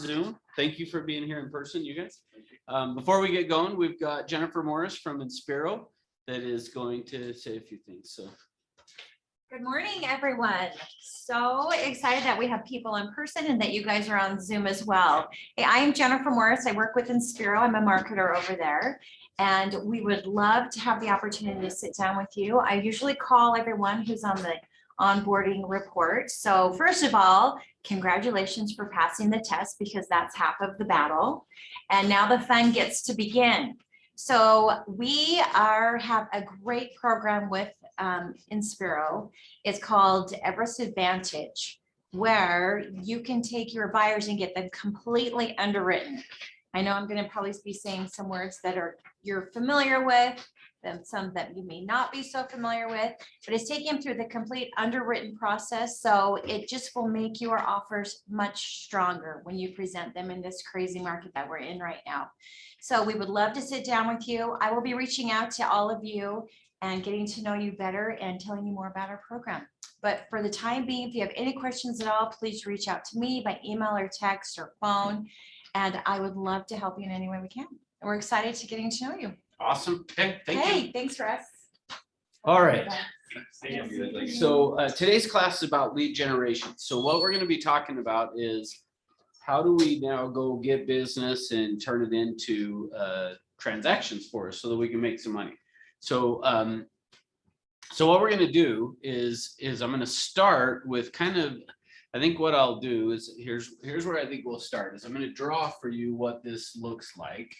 Zoom. Thank you for being here in person, you guys. Before we get going, we've got Jennifer Morris from Inspiro that is going to say a few things. So, good morning, everyone. So excited that we have people in person and that you guys are on Zoom as well. Hey, I am Jennifer Morris. I work with Inspiro. I'm a marketer over there. And we would love to have the opportunity to sit down with you. I usually call everyone who's on the onboarding report. So first of all, congratulations for passing the test because that's half of the battle. And now the fun gets to begin. So we have a great program with Inspiro. It's called Everest Advantage, where you can take your buyers and get them completely underwritten. I know I'm going to probably be saying some words that you're familiar with, and some that you may not be so familiar with, but it's taking them through the complete underwritten process. So it just will make your offers much stronger when you present them in this crazy market that we're in right now. So we would love to sit down with you. I will be reaching out to all of you and getting to know you better and telling you more about our program. But for the time being, if you have any questions at all, please reach out to me by email or text or phone. And I would love to help you in any way we can. And we're excited to getting to know you. awesome. Thank you. Thanks, Russ. All right. So today's class is about lead generation. So what we're going to be talking about is how do we now go get business and turn it into transactions for us so that we can make some money. So so what we're going to do is I'm going to start with kind of, I think what I'll do is here's where I think we'll start is I'm going to draw for you what this looks like.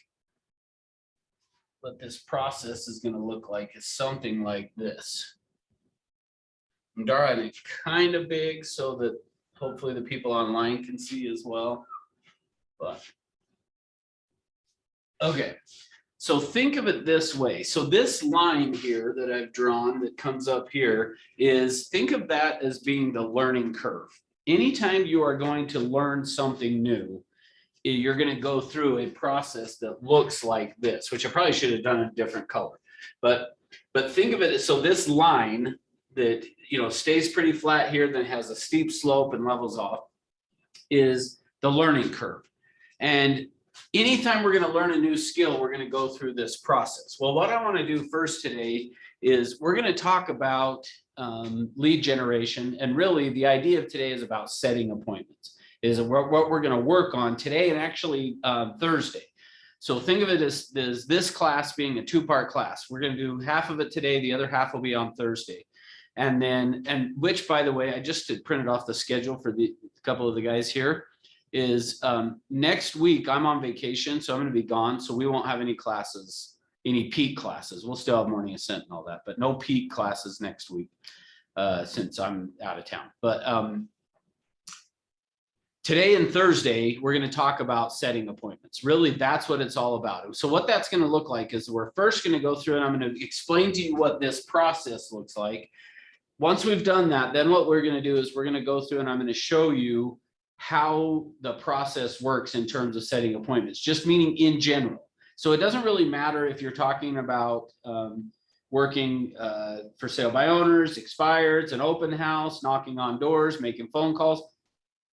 What this process is going to look like is something like this. I'm drawing it kind of big so that hopefully the people online can see as well. But okay, so think of it this way. So this line here that I've drawn that comes up here is, think of that as being the learning curve. Anytime you are going to learn something new, you're going to go through a process that looks like this, which I probably should have done a different color. But think of it as, so this line that, stays pretty flat here, then has a steep slope and levels off, is the learning curve. And anytime we're going to learn a new skill, we're going to go through this process. Well, what I want to do first today is we're going to talk about lead generation. And really the idea of today is about setting appointments, is what we're going to work on today and actually Thursday. So think of it as this class being a two-part class. We're going to do half of it today. The other half will be on Thursday. And which, by the way, I just printed off the schedule for a couple of the guys here, is next week I'm on vacation, so I'm going to be gone. So we won't have any classes, any peak classes. We'll still have morning ascent and all that, but no peak classes next week since I'm out of town. But today and Thursday, we're going to talk about setting appointments. Really, that's what it's all about. So what that's going to look like is we're first going to go through and I'm going to explain to you what this process looks like. Once we've done that, then what we're going to do is we're going to go through and I'm going to show you how the process works in terms of setting appointments, just meaning in general. So it doesn't really matter if you're talking about working for sale by owners, expireds, an open house, knocking on doors, making phone calls.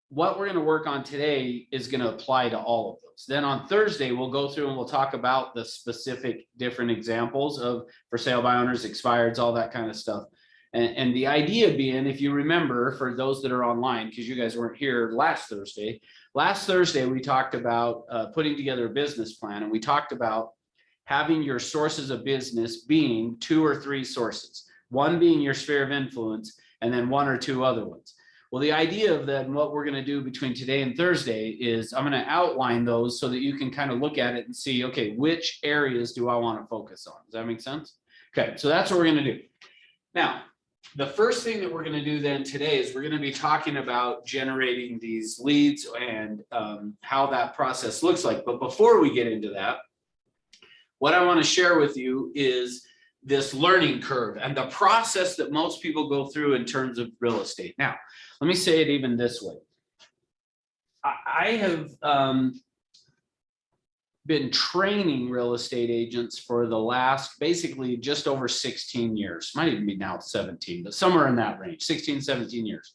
What we're going to work on today is going to apply to all of those. Then on Thursday, we'll go through and we'll talk about the specific different examples of for sale by owners, expireds, all that kind of stuff. And the idea being, if you remember, for those that are online, because you guys weren't here last Thursday we talked about putting together a business plan, and we talked about having your sources of business being 2 or 3 sources, one being your sphere of influence, and then 1 or 2 other ones. Well, the idea of that and what we're going to do between today and Thursday is I'm going to outline those so that you can kind of look at it and see, okay, which areas do I want to focus on? Does that make sense? Okay, so that's what we're going to do. Now, the first thing that we're going to do then today is we're going to be talking about generating these leads and how that process looks like. But before we get into that, what I want to share with you is this learning curve and the process that most people go through in terms of real estate. Now, let me say it even this way. I have been training real estate agents for the last basically just over 16 years. Might even be now 17, but somewhere in that range, 16, 17 years.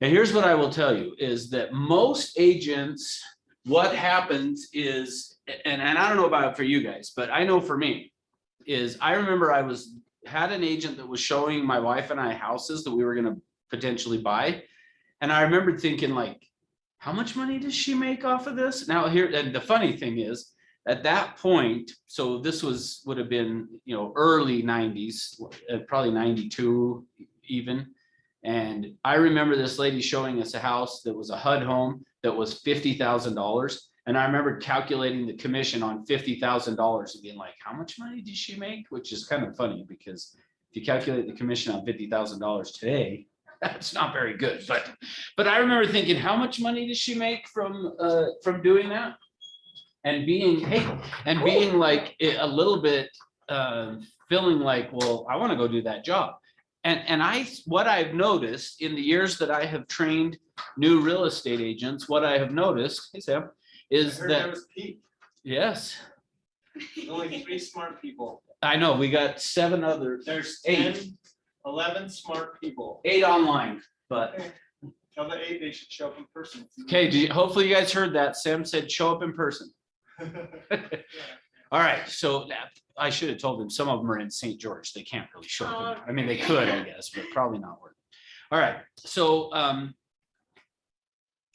And here's what I will tell you is that most agents, what happens is, and I don't know about it for you guys, but I know for me, is I remember had an agent that was showing my wife and I houses that we were gonna potentially buy. And I remember thinking like, how much money does she make off of this? Now here, and the funny thing is, at that point, so this would have been, early 90s, probably 92 even. And I remember this lady showing us a house that was a HUD home that was $50,000. And I remember calculating the commission on $50,000 and being like, how much money did she make? Which is kind of funny because if you calculate the commission on $50,000 today, that's not very good. But I remember thinking, how much money does she make from doing that? And being like a little bit feeling like, well, I want to go do that job. And what I've noticed in the years that I have trained new real estate agents, what I have noticed, hey Sam, is that was Pete. Yes, Only 3 smart people. I know, we got 7 others. There's 8. 10, 11 smart people. 8 online, but Tell the 8 they should show up in person. okay, hopefully you guys heard that. Sam said show up in person. All right, so I should have told them some of them are in St. George. They can't really show up. I mean, they could, I guess, but probably not worth it. All right, so a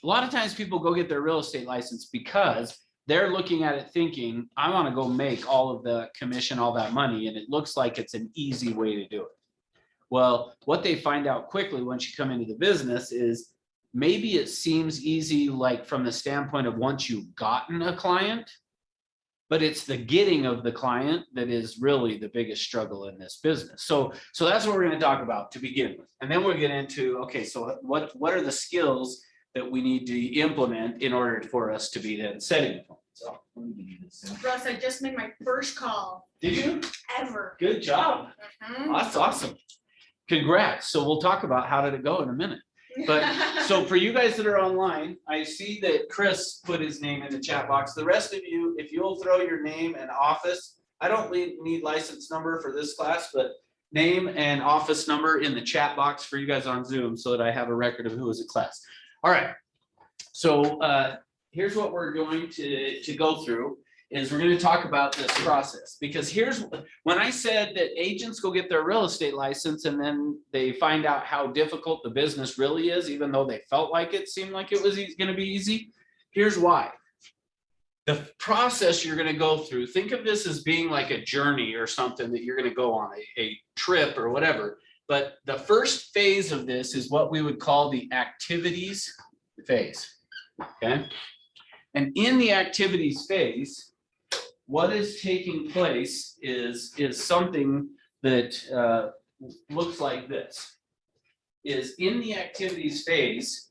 lot of times people go get their real estate license because they're looking at it thinking, I want to go make all of the commission, all that money, and it looks like it's an easy way to do it. Well, what they find out quickly once you come into the business is maybe it seems easy, like from the standpoint of once you've gotten a client, but it's the getting of the client that is really the biggest struggle in this business. So that's what we're going to talk about to begin with. And then we'll get into, okay, so what are the skills that we need to implement in order for us to be then setting appointments? So let me give you this. Russ, I just made my first call Did you? ever. Good job. That's awesome. Congrats. So we'll talk about how did it go in a minute. But so for you guys that are online, I see that Chris put his name in the chat box. The rest of you, if you'll throw your name and office, I don't need license number for this class, but name and office number in the chat box for you guys on Zoom so that I have a record of who was at class. All right. So here's what we're going to go through is we're going to talk about this process, because here's when I said that agents go get their real estate license and then they find out how difficult the business really is, even though they felt like it seemed like it was going to be easy. Here's why. The process you're going to go through, think of this as being like a journey or something that you're going to go on, a trip or whatever. But the first phase of this is what we would call the activities phase. Okay. And in the activities phase, what is taking place is something that looks like this. Is in the activities phase,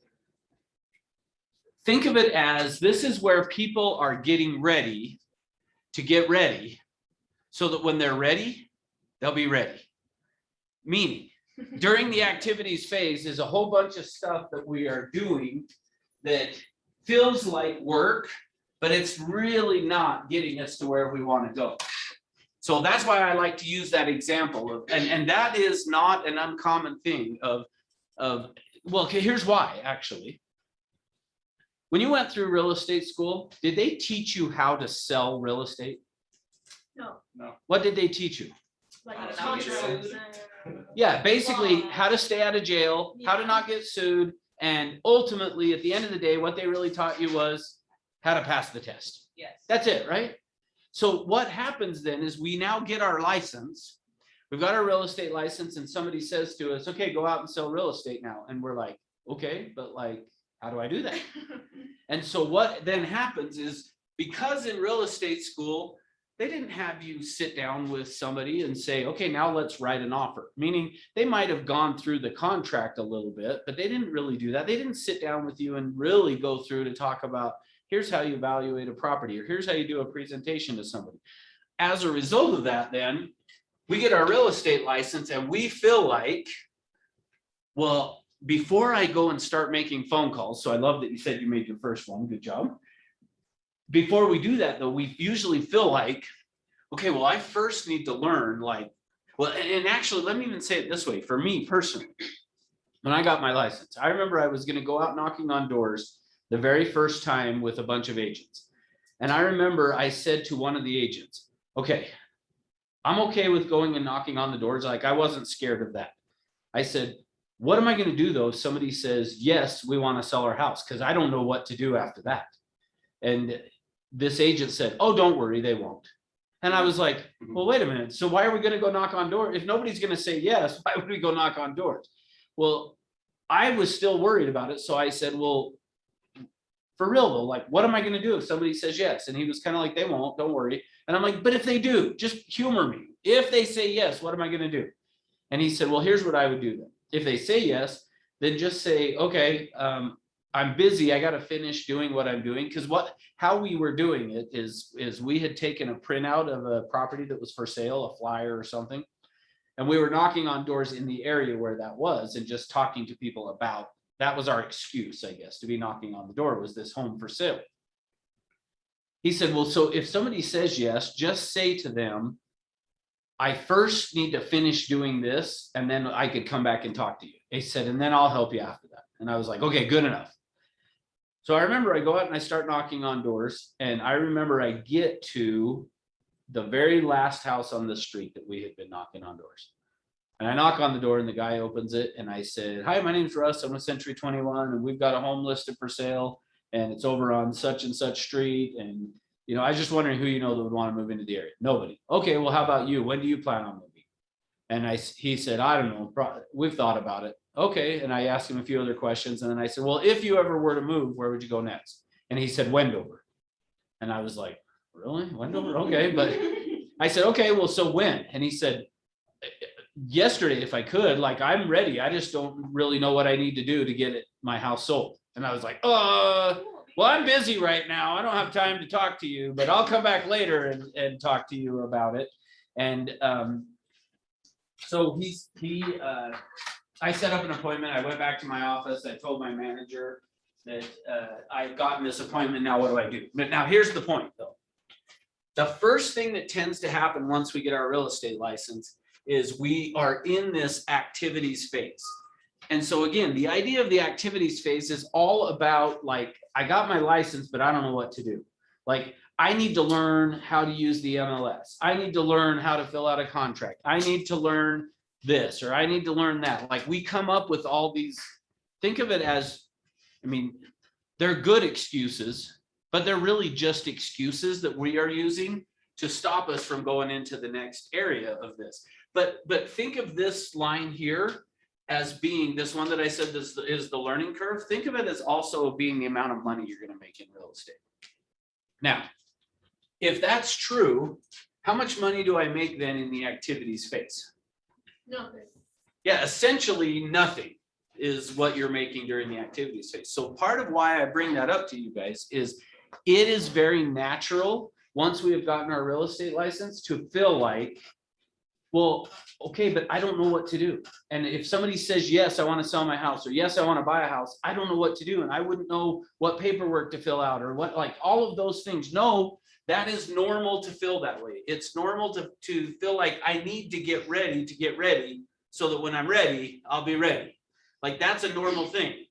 think of it as this is where people are getting ready to get ready so that when they're ready, they'll be ready. Meaning, during the activities phase is a whole bunch of stuff that we are doing that feels like work, but it's really not getting us to where we want to go. So that's why I like to use that example of, and that is not an uncommon thing of, well, okay, here's why, actually. When you went through real estate school, did they teach you how to sell real estate? No. What did they teach you? Like How to a not get contract. sued. Yeah, basically how to stay out of jail, how to not get sued, and ultimately, at the end of the day, what they really taught you was how to pass the test. Yes. That's it, right? So what happens then is we now get our license. We've got our real estate license and somebody says to us, okay, go out and sell real estate now. And we're like, okay, but like, how do I do that? And so what then happens is, because in real estate school, they didn't have you sit down with somebody and say, okay, now let's write an offer. Meaning they might have gone through the contract a little bit, but they didn't really do that. They didn't sit down with you and really go through to talk about, here's how you evaluate a property, or here's how you do a presentation to somebody. As a result of that, then we get our real estate license and we feel like, well, before I go and start making phone calls, so I love that you said you made your first one, good job. Before we do that though, we usually feel like, okay, well, I first need to learn, like, well, and actually, let me even say it this way, for me personally, when I got my license. I remember I was going to go out knocking on doors the very first time with a bunch of agents. And I remember I said to one of the agents, okay, I'm okay with going and knocking on the doors. Like, I wasn't scared of that. I said, what am I going to do though if somebody says, yes, we want to sell our house? Because I don't know what to do after that. And this agent said, oh, don't worry, they won't. And I was like, well, wait a minute. So why are we going to go knock on doors? If nobody's going to say yes, why would we go knock on doors? Well, I was still worried about it. So I said, well, for real though, like, what am I going to do if somebody says yes? And he was kind of like, they won't, don't worry. And I'm like, but if they do, just humor me. If they say yes, what am I going to do? And he said, well, here's what I would do then. If they say yes, then just say, okay, I'm busy. I got to finish doing what I'm doing. Because how we were doing it is we had taken a printout of a property that was for sale, a flyer or something. And we were knocking on doors in the area where that was and just talking to people about, that was our excuse, I guess, to be knocking on the door, was this home for sale. He said, well, so if somebody says yes, just say to them, I first need to finish doing this, and then I could come back and talk to you. He said, and then I'll help you after that. And I was like, okay, good enough. So I remember I go out and I start knocking on doors, and I remember I get to the very last house on the street that we had been knocking on doors. And I knock on the door and the guy opens it, and I said, hi, my name's Russ. I'm with Century 21, and we've got a home listed for sale, and it's over on such and such street. And I was just wondering who you know that would want to move into the area. Nobody. Okay, well, how about you? When do you plan on moving? And he said, I don't know. We've thought about it. Okay. And I asked him a few other questions. And then I said, well, if you ever were to move, where would you go next? And he said, Wendover. And I was like, really? Wendover? Okay. But I said, okay, well, so when? And he said, yesterday, if I could. Like, I'm ready. I just don't really know what I need to do to get my house sold. And I was like, well, I'm busy right now. I don't have time to talk to you, but I'll come back later and talk to you about it. And so I set up an appointment. I went back to my office. I told my manager that I've gotten this appointment. Now, what do I do? But now here's the point though. The first thing that tends to happen once we get our real estate license is we are in this activities phase. And so again, the idea of the activities phase is all about, like, I got my license, but I don't know what to do. Like, I need to learn how to use the MLS. I need to learn how to fill out a contract. I need to learn this, or I need to learn that. Like, we come up with all these, think of it as, they're good excuses, but they're really just excuses that we are using to stop us from going into the next area of this. But think of this line here as being this one that I said this is the learning curve. Think of it as also being the amount of money you're going to make in real estate. Now, if that's true, how much money do I make then in the activities phase? Nothing. Yeah, essentially nothing is what you're making during the activities phase. So part of why I bring that up to you guys is it is very natural once we have gotten our real estate license to feel like, well, okay, but I don't know what to do. And if somebody says, yes, I want to sell my house, or yes, I want to buy a house, I don't know what to do. And I wouldn't know what paperwork to fill out or what, like all of those things. No, that is normal to feel that way. It's normal to feel like I need to get ready so that when I'm ready, I'll be ready. Like, that's a normal thing.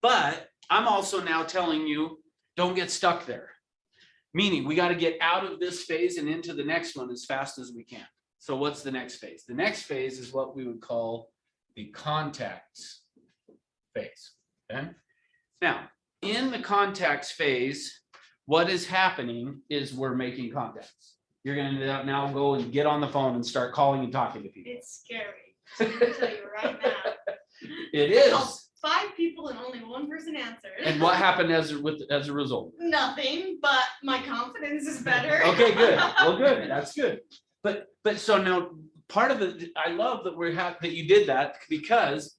But I'm also now telling you, don't get stuck there. Meaning we got to get out of this phase and into the next one as fast as we can. So what's the next phase? The next phase is what we would call the contacts phase. Okay. Now, in the contacts phase, what is happening is we're making contacts. You're going to now go and get on the phone and start calling and talking to people. It's scary. I'm gonna tell you right now. It I called is. 5 people and only 1 person answered. And what happened as a result? Nothing, but my confidence is better. Okay, good. Well, good. That's good. But so now part of it, I love that you did that, because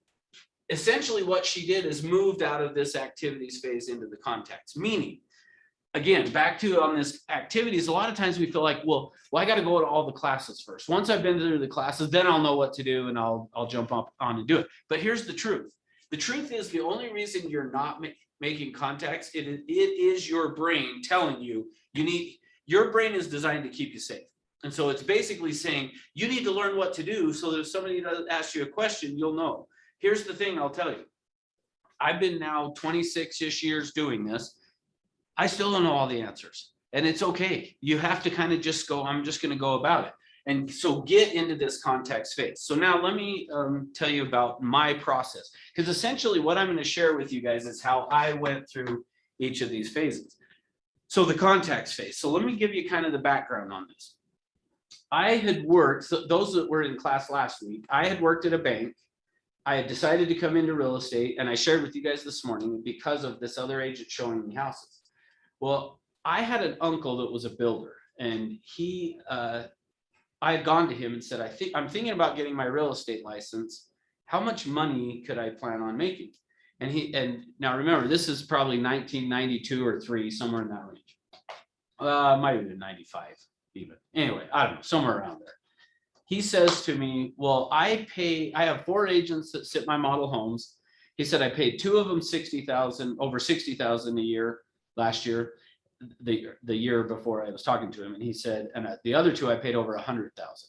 essentially what she did is moved out of this activities phase into the contacts. Meaning, again, back to on this activities, a lot of times we feel like, well, I got to go to all the classes first. Once I've been through the classes, then I'll know what to do and I'll jump up on and do it. But here's the truth. The truth is, the only reason you're not making contacts, it is your brain telling you your brain is designed to keep you safe. And so it's basically saying you need to learn what to do so that if somebody asks you a question, you'll know. here's the thing, I'll tell you. I've been now 26-ish years doing this. I still don't know all the answers, and it's okay. You have to kind of just go, I'm just going to go about it. And so get into this context phase. So now let me tell you about my process, because essentially what I'm going to share with you guys is how I went through each of these phases. So the context phase. So let me give you kind of the background on this. I had worked, so those that were in class last week, I had worked at a bank. I had decided to come into real estate, and I shared with you guys this morning because of this other agent showing me houses. Well, I had an uncle that was a builder, and I had gone to him and said, I'm thinking about getting my real estate license. How much money could I plan on making? And now remember, this is probably 1992 or 3, somewhere in that range. Might have been 95 even. Anyway, I don't know, somewhere around there. He says to me, well, I have 4 agents that sit my model homes. He said, I paid 2 of them over 60,000 a year last year, the year before I was talking to him. And he said, and the other 2, I paid over 100,000.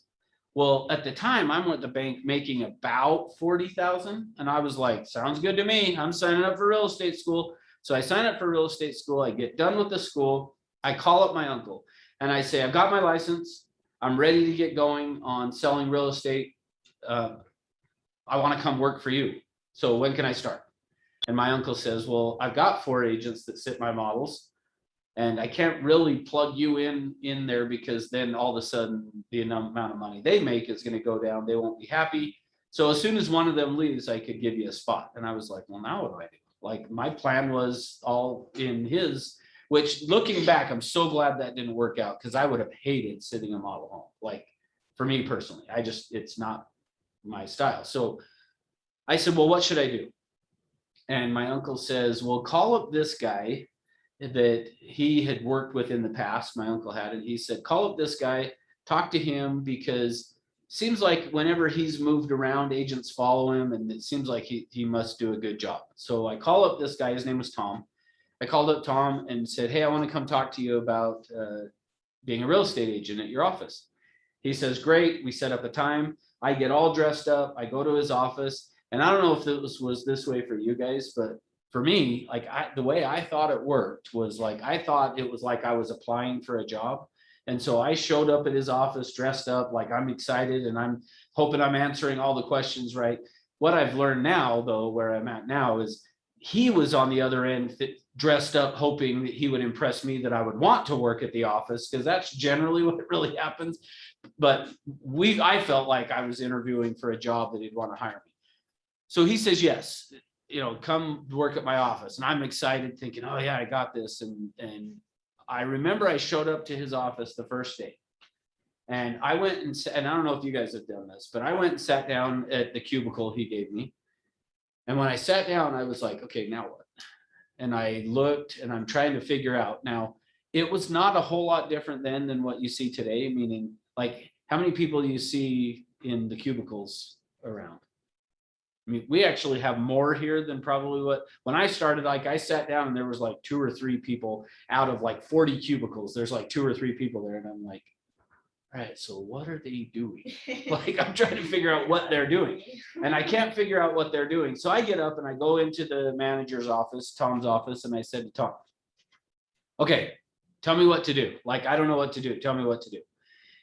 Well, at the time I'm at the bank making about 40,000. And I was like, sounds good to me. I'm signing up for real estate school. So I sign up for real estate school. I get done with the school. I call up my uncle and I say, I've got my license. I'm ready to get going on selling real estate. I want to come work for you. So when can I start? And my uncle says, well, I've got 4 agents that sit my models, and I can't really plug you in there because then all of a sudden the amount of money they make is going to go down. They won't be happy. So as soon as one of them leaves, I could give you a spot. And I was like, well, now what do I do? Like, my plan was all in his, which looking back, I'm so glad that didn't work out, because I would have hated sitting a model home. Like, for me personally, it's not my style. So I said, well, what should I do? And my uncle says, well, call up this guy that he had worked with in the past. My uncle had it. He said, call up this guy, talk to him, because it seems like whenever he's moved around, agents follow him, and it seems like he must do a good job. So I call up this guy. His name was Tom. I called up Tom and said, hey, I want to come talk to you about being a real estate agent at your office. He says, great. We set up a time. I get all dressed up. I go to his office. And I don't know if this was this way for you guys, but for me, like, the way I thought it worked was like, I thought it was like I was applying for a job. And so I showed up at his office dressed up like I'm excited and I'm hoping I'm answering all the questions right. What I've learned now, though, where I'm at now, is he was on the other end dressed up, hoping that he would impress me, that I would want to work at the office, because that's generally what really happens. But I felt like I was interviewing for a job that he'd want to hire me. So he says, yes, come work at my office. And I'm excited, thinking, oh yeah, I got this. And I remember I showed up to his office the first day, and I went and I don't know if you guys have done this, but I went and sat down at the cubicle he gave me. And when I sat down, I was like, okay, now what? And I looked, and I'm trying to figure out. Now, it was not a whole lot different then than what you see today, meaning, like, how many people do you see in the cubicles around? I mean, we actually have more here than probably when I started, like, I sat down and there was like 2 or 3 people out of like 40 cubicles. There's like 2 or 3 people there. And I'm like, all right, so what are they doing? Like, I'm trying to figure out what they're doing, and I can't figure out what they're doing. So I get up and I go into the manager's office, Tom's office, and I said to Tom, okay, tell me what to do. Like, I don't know what to do. Tell me what to do.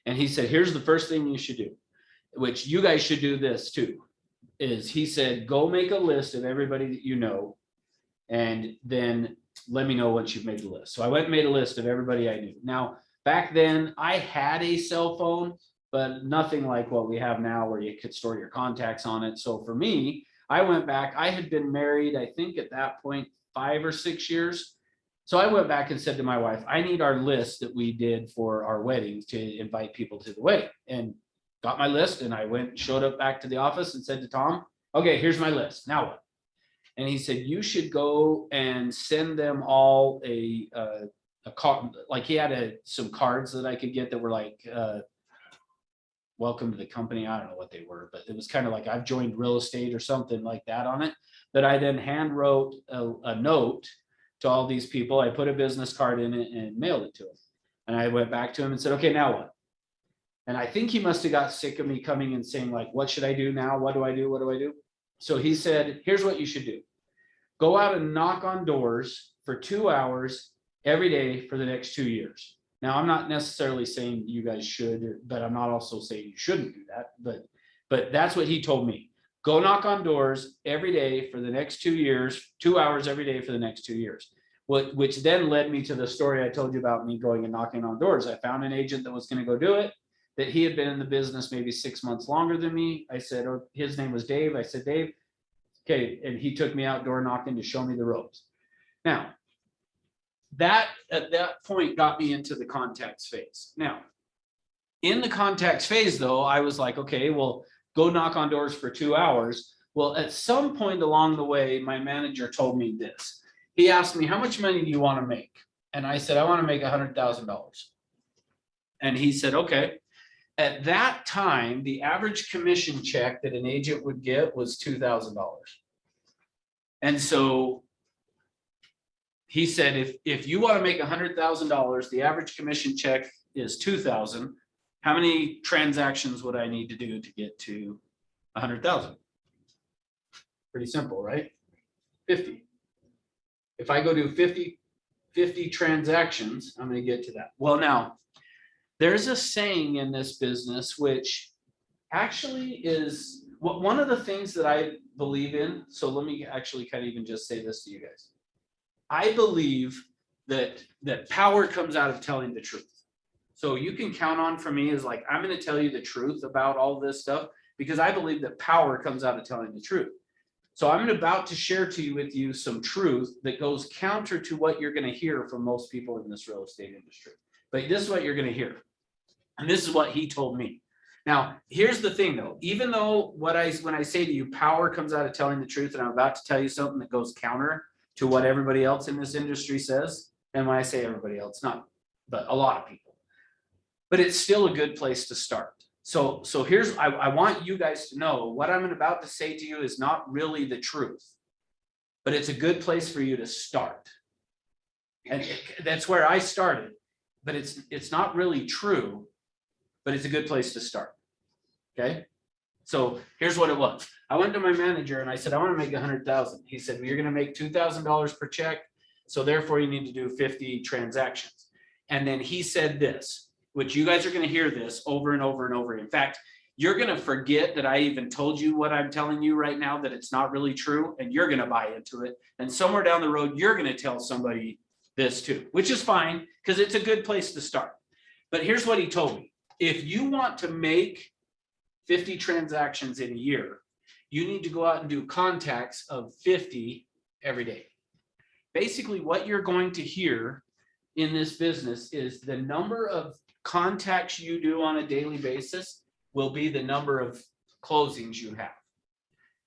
And he said, here's the first thing you should do, which you guys should do this too, is he said, go make a list of everybody that you know, and then let me know once you've made the list. So I went and made a list of everybody I knew. Now, back then I had a cell phone, but nothing like what we have now where you could store your contacts on it. So for me, I went back, I had been married, I think at that point, 5 or 6 years. So I went back and said to my wife, I need our list that we did for our wedding to invite people to the wedding, and got my list. And I went, showed up back to the office and said to Tom, okay, here's my list. Now what? And he said, you should go and send them all a card. Like, he had some cards that I could get that were like, welcome to the company. I don't know what they were, but it was kind of like, I've joined real estate or something like that on it, that I then hand wrote a note to all these people. I put a business card in it and mailed it to him. And I went back to him and said, okay, now what? And I think he must have got sick of me coming and saying, like, what should I do now? What do I do? What do I do? So he said, here's what you should do. Go out and knock on doors for 2 hours every day for the next 2 years. Now, I'm not necessarily saying you guys should, but I'm not also saying you shouldn't do that. But that's what he told me. Go knock on doors every day for the next 2 years, 2 hours every day for the next 2 years. Which then led me to the story I told you about me going and knocking on doors. I found an agent that was going to go do it, that he had been in the business maybe 6 months longer than me. I said, oh, his name was Dave. I said, Dave, okay. And he took me outdoor knocking to show me the ropes. Now, that at that point got me into the contacts phase. Now, in the contacts phase, though, I was like, okay, well, go knock on doors for 2 hours. Well, at some point along the way, my manager told me this. He asked me, how much money do you want to make? And I said, I want to make $100,000. And he said, okay. At that time, the average commission check that an agent would get was $2,000. And so he said, if you want to make $100,000, the average commission check is $2,000. How many transactions would I need to do to get to 100,000? Pretty simple, right? 50. If I go do 50 transactions, I'm going to get to that. Well, now, there's a saying in this business, which actually is one of the things that I believe in. So let me actually kind of even just say this to you guys. I believe that power comes out of telling the truth. So you can count on for me is like, I'm going to tell you the truth about all this stuff because I believe that power comes out of telling the truth. So I'm about to share with you some truth that goes counter to what you're going to hear from most people in this real estate industry. But this is what you're going to hear. And this is what he told me. Now, here's the thing though, even though when I say to you, power comes out of telling the truth, and I'm about to tell you something that goes counter to what everybody else in this industry says. And when I say everybody else, not, but a lot of people, but it's still a good place to start. So here's, I want you guys to know what I'm about to say to you is not really the truth, but it's a good place for you to start. And that's where I started, but it's not really true, but it's a good place to start. Okay. So here's what it was. I went to my manager and I said, I want to make 100,000. He said, well, you're going to make $2,000 per check. So therefore you need to do 50 transactions. And then he said this, which you guys are going to hear this over and over and over. In fact, you're going to forget that I even told you what I'm telling you right now, that it's not really true, and you're going to buy into it. And somewhere down the road, you're going to tell somebody this too, which is fine because it's a good place to start. But here's what he told me. If you want to make 50 transactions in a year, you need to go out and do contacts of 50 every day. Basically, what you're going to hear in this business is the number of contacts you do on a daily basis will be the number of closings you have.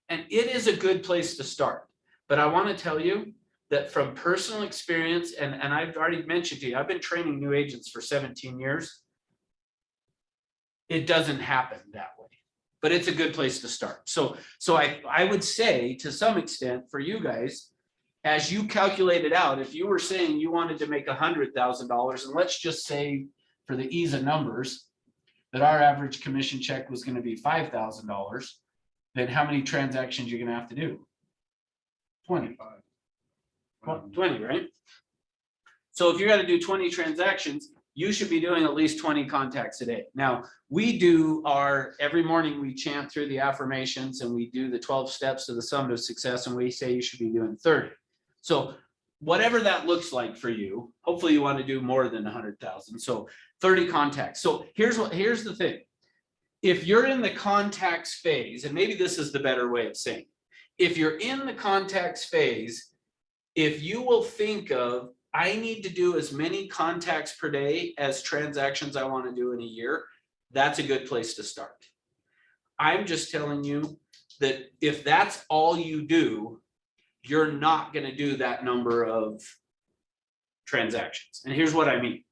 And it is a good place to start. But I want to tell you that from personal experience, and I've already mentioned to you, I've been training new agents for 17 years. It doesn't happen that way, but it's a good place to start. So I would say to some extent for you guys, as you calculate it out, if you were saying you wanted to make $100,000, and let's just say for the ease of numbers, that our average commission check was going to be $5,000, then how many transactions you're going to have to do? 20. 20, right? So if you're going to do 20 transactions, you should be doing at least 20 contacts a day. Now, we do every morning we chant through the affirmations and we do the 12 steps to the summit of success, and we say you should be doing 30. So whatever that looks like for you, hopefully you want to do more than 100,000. So 30 contacts. So here's the thing. If you're in the contacts phase, and maybe this is the better way of saying, if you're in the contacts phase, if you will think of, I need to do as many contacts per day as transactions I want to do in a year, that's a good place to start. I'm just telling you that if that's all you do, you're not going to do that number of transactions. And here's what I mean.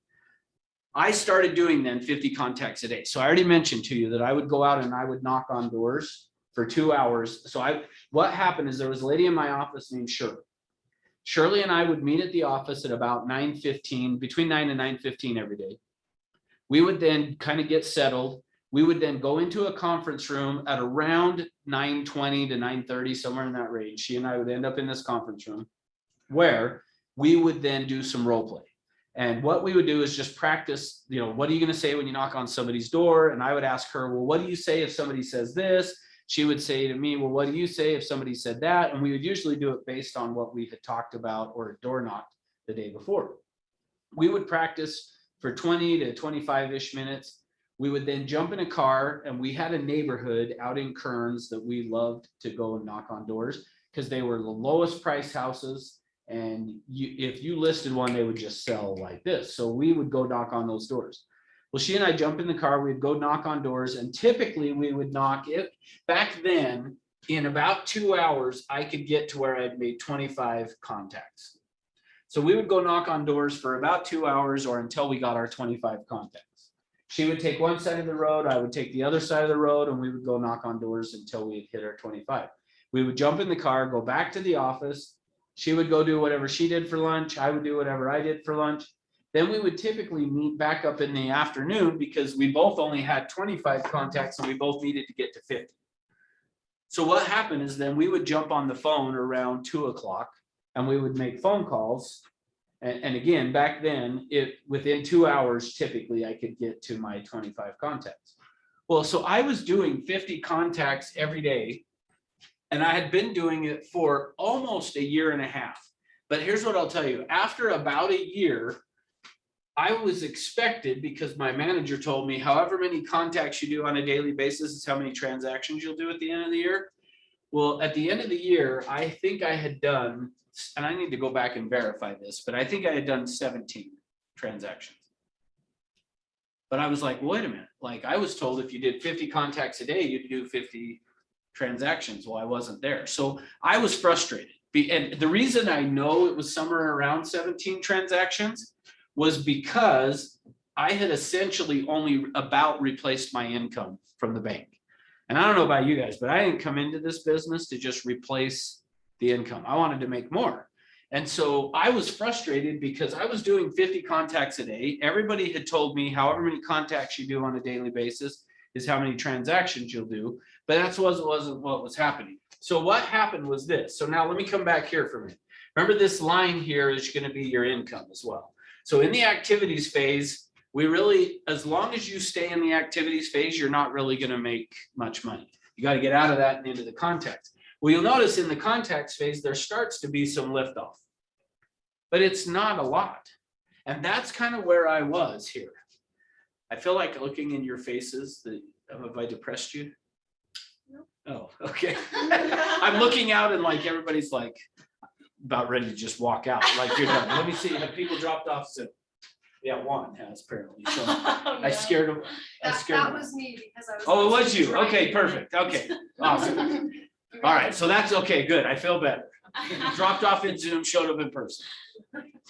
I started doing then 50 contacts a day. So I already mentioned to you that I would go out and I would knock on doors for 2 hours. So what happened is there was a lady in my office named Shirley. Shirley and I would meet at the office at about 9:15, between 9 and 9:15 every day. We would then kind of get settled. We would then go into a conference room at around 9:20 to 9:30, somewhere in that range. She and I would end up in this conference room where we would then do some role play. And what we would do is just practice, what are you going to say when you knock on somebody's door? And I would ask her, well, what do you say if somebody says this? She would say to me, well, what do you say if somebody said that? And we would usually do it based on what we had talked about or door knocked the day before. We would practice for 20 to 25-ish minutes. We would then jump in a car, and we had a neighborhood out in Kearns that we loved to go and knock on doors because they were the lowest price houses. And if you listed one, they would just sell like this. So we would go knock on those doors. Well, she and I jump in the car, we'd go knock on doors, and typically we would knock it. Back then, in about 2 hours, I could get to where I'd made 25 contacts. So we would go knock on doors for about 2 hours or until we got our 25 contacts. She would take one side of the road, I would take the other side of the road, and we would go knock on doors until we had hit our 25. We would jump in the car, go back to the office. She would go do whatever she did for lunch. I would do whatever I did for lunch. Then we would typically meet back up in the afternoon because we both only had 25 contacts and we both needed to get to 50. So what happened is then we would jump on the phone around 2 o'clock and we would make phone calls. And again, back then, within 2 hours, typically I could get to my 25 contacts. Well, so I was doing 50 contacts every day. And I had been doing it for almost a year and a half. But here's what I'll tell you. After about a year, I was expected, because my manager told me however many contacts you do on a daily basis is how many transactions you'll do at the end of the year. Well, at the end of the year, I think I had done, and I need to go back and verify this, but I think I had done 17 transactions. But I was like, wait a minute. Like, I was told if you did 50 contacts a day, you'd do 50 transactions. Well, I wasn't there. So I was frustrated. And the reason I know it was somewhere around 17 transactions was because I had essentially only about replaced my income from the bank. And I don't know about you guys, but I didn't come into this business to just replace the income. I wanted to make more. And so I was frustrated because I was doing 50 contacts a day. Everybody had told me however many contacts you do on a daily basis is how many transactions you'll do. But that wasn't what was happening. So what happened was this. So now let me come back here for a minute. Remember, this line here is going to be your income as well. So in the activities phase, we really, as long as you stay in the activities phase, you're not really going to make much money. You got to get out of that and into the contacts. Well, you'll notice in the contacts phase, there starts to be some liftoff, but it's not a lot. And that's kind of where I was here. I feel like looking in your faces that, have I depressed you? No. Oh, okay. I'm looking out and like everybody's like about ready to just walk out. Like, you're done. Let me see. Have people dropped off? So, yeah, one has apparently. So I scared him. That was me because I was. Oh, it was you. trying Okay, to- perfect. Okay, awesome. All right, so that's okay. Good. I feel better. Dropped off in Zoom, showed up in person.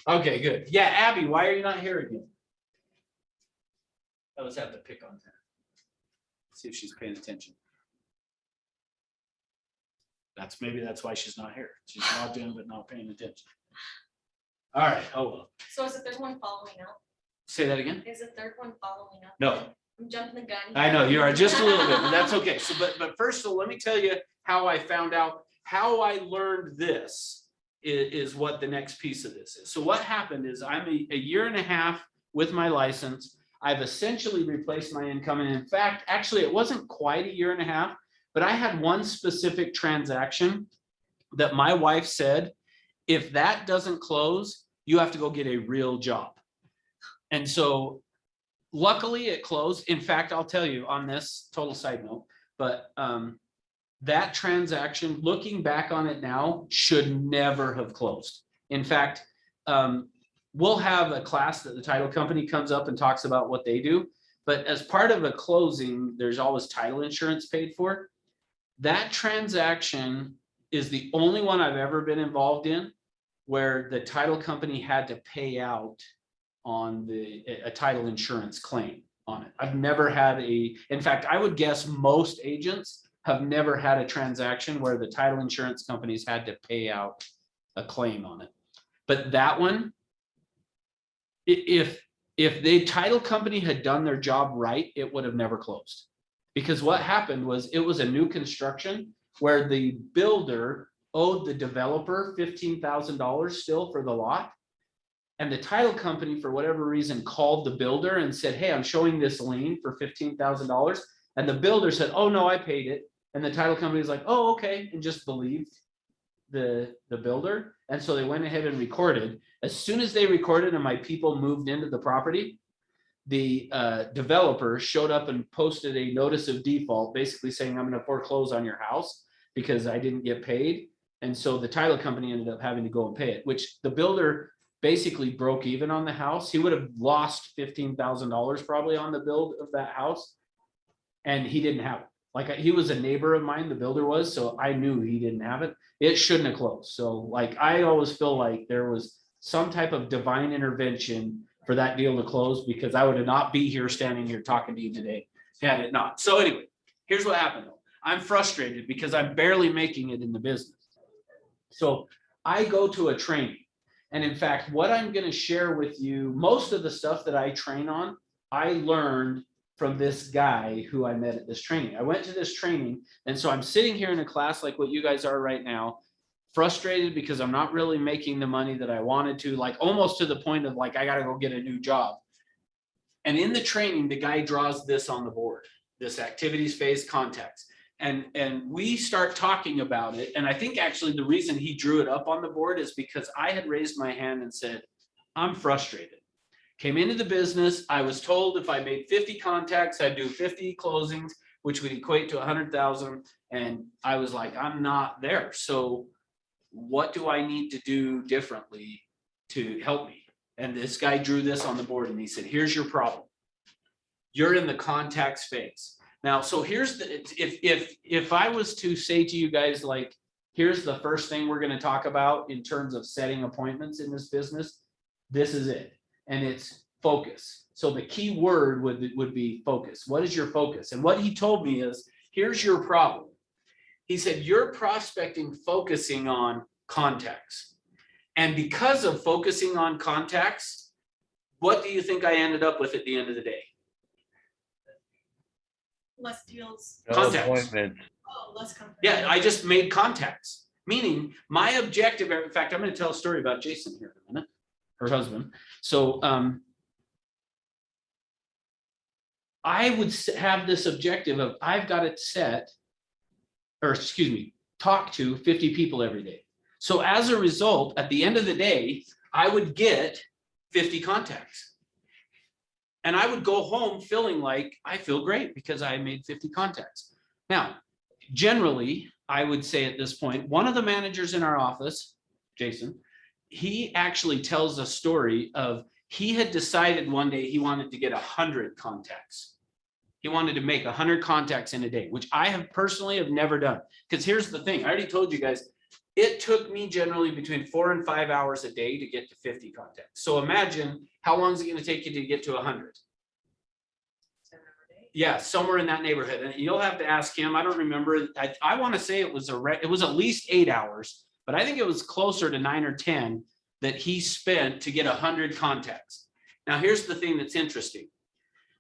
Okay, good. Yeah, Abby, why are you not here again? I always have to pick on her. See if she's paying attention. Maybe that's why she's not here. She's logged in but not paying attention. All right. Oh well. So is the third one following up? Say that again. Is the third one following up? No. I'm jumping the gun. I know you are just a little bit, but that's okay. So, but first of all, let me tell you how I found out, how I learned this is what the next piece of this is. So what happened is I'm a year and a half with my license. I've essentially replaced my income. And in fact, actually, it wasn't quite a year and a half, but I had one specific transaction that my wife said, if that doesn't close, you have to go get a real job. And so luckily it closed. In fact, I'll tell you on this, total side note, but that transaction, looking back on it now, should never have closed. In fact, we'll have a class that the title company comes up and talks about what they do. But as part of a closing, there's always title insurance paid for. That transaction is the only one I've ever been involved in where the title company had to pay out on a title insurance claim on it. I've never had in fact, I would guess most agents have never had a transaction where the title insurance companies had to pay out a claim on it. But that one, if the title company had done their job right, it would have never closed. Because what happened was it was a new construction where the builder owed the developer $15,000 still for the lot. And the title company, for whatever reason, called the builder and said, hey, I'm showing this lien for $15,000. And the builder said, oh, no, I paid it. And the title company was like, oh, okay, and just believed the builder. And so they went ahead and recorded. As soon as they recorded and my people moved into the property, the developer showed up and posted a notice of default, basically saying, I'm going to foreclose on your house because I didn't get paid. And so the title company ended up having to go and pay it, which the builder basically broke even on the house. He would have lost $15,000 probably on the build of that house. And he didn't have it. Like, he was a neighbor of mine, the builder was, so I knew he didn't have it. It shouldn't have closed. So like, I always feel like there was some type of divine intervention for that deal to close, because I would not be here standing here talking to you today had it not. So anyway, here's what happened though. I'm frustrated because I'm barely making it in the business. So I go to a training. And in fact, what I'm going to share with you, most of the stuff that I train on, I learned from this guy who I met at this training. I went to this training. And so I'm sitting here in a class like what you guys are right now, frustrated because I'm not really making the money that I wanted to, like almost to the point of like, I got to go get a new job. And in the training, the guy draws this on the board, this activities phase contacts. And we start talking about it. And I think actually the reason he drew it up on the board is because I had raised my hand and said, I'm frustrated. Came into the business. I was told if I made 50 contacts, I'd do 50 closings, which would equate to 100,000. And I was like, I'm not there. So what do I need to do differently to help me? And this guy drew this on the board and he said, here's your problem. You're in the contacts phase. Now, so here's the, if I was to say to you guys, like, here's the first thing we're going to talk about in terms of setting appointments in this business, this is it. And it's focus. So the key word would be focus. What is your focus? And what he told me is, here's your problem. He said, you're prospecting, focusing on contacts. And because of focusing on contacts, what do you think I ended up with at the end of the day? Less deals. Contacts. Oh, less company. Yeah, I just made contacts, meaning my objective, in fact, I'm going to tell a story about Jason here in a minute, her husband. So I would have this objective of I've got it set, or excuse me, talk to 50 people every day. So as a result, at the end of the day, I would get 50 contacts. And I would go home feeling like I feel great because I made 50 contacts. Now, generally, I would say at this point, one of the managers in our office, Jason, he actually tells a story of he had decided one day he wanted to get 100 contacts. He wanted to make 100 contacts in a day, which I have personally never done. Because here's the thing, I already told you guys, it took me generally between 4 and 5 hours a day to get to 50 contacts. So imagine how long is it going to take you to get to 100? Yeah, somewhere in that neighborhood. And you'll have to ask him. I don't remember. I want to say it was at least 8 hours, but I think it was closer to 9 or 10 that he spent to get 100 contacts. Now, here's the thing that's interesting.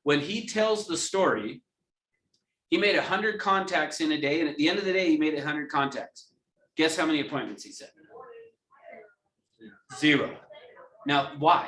When he tells the story, he made 100 contacts in a day, and at the end of the day, he made 100 contacts. Guess how many appointments he set? 0. Now, why?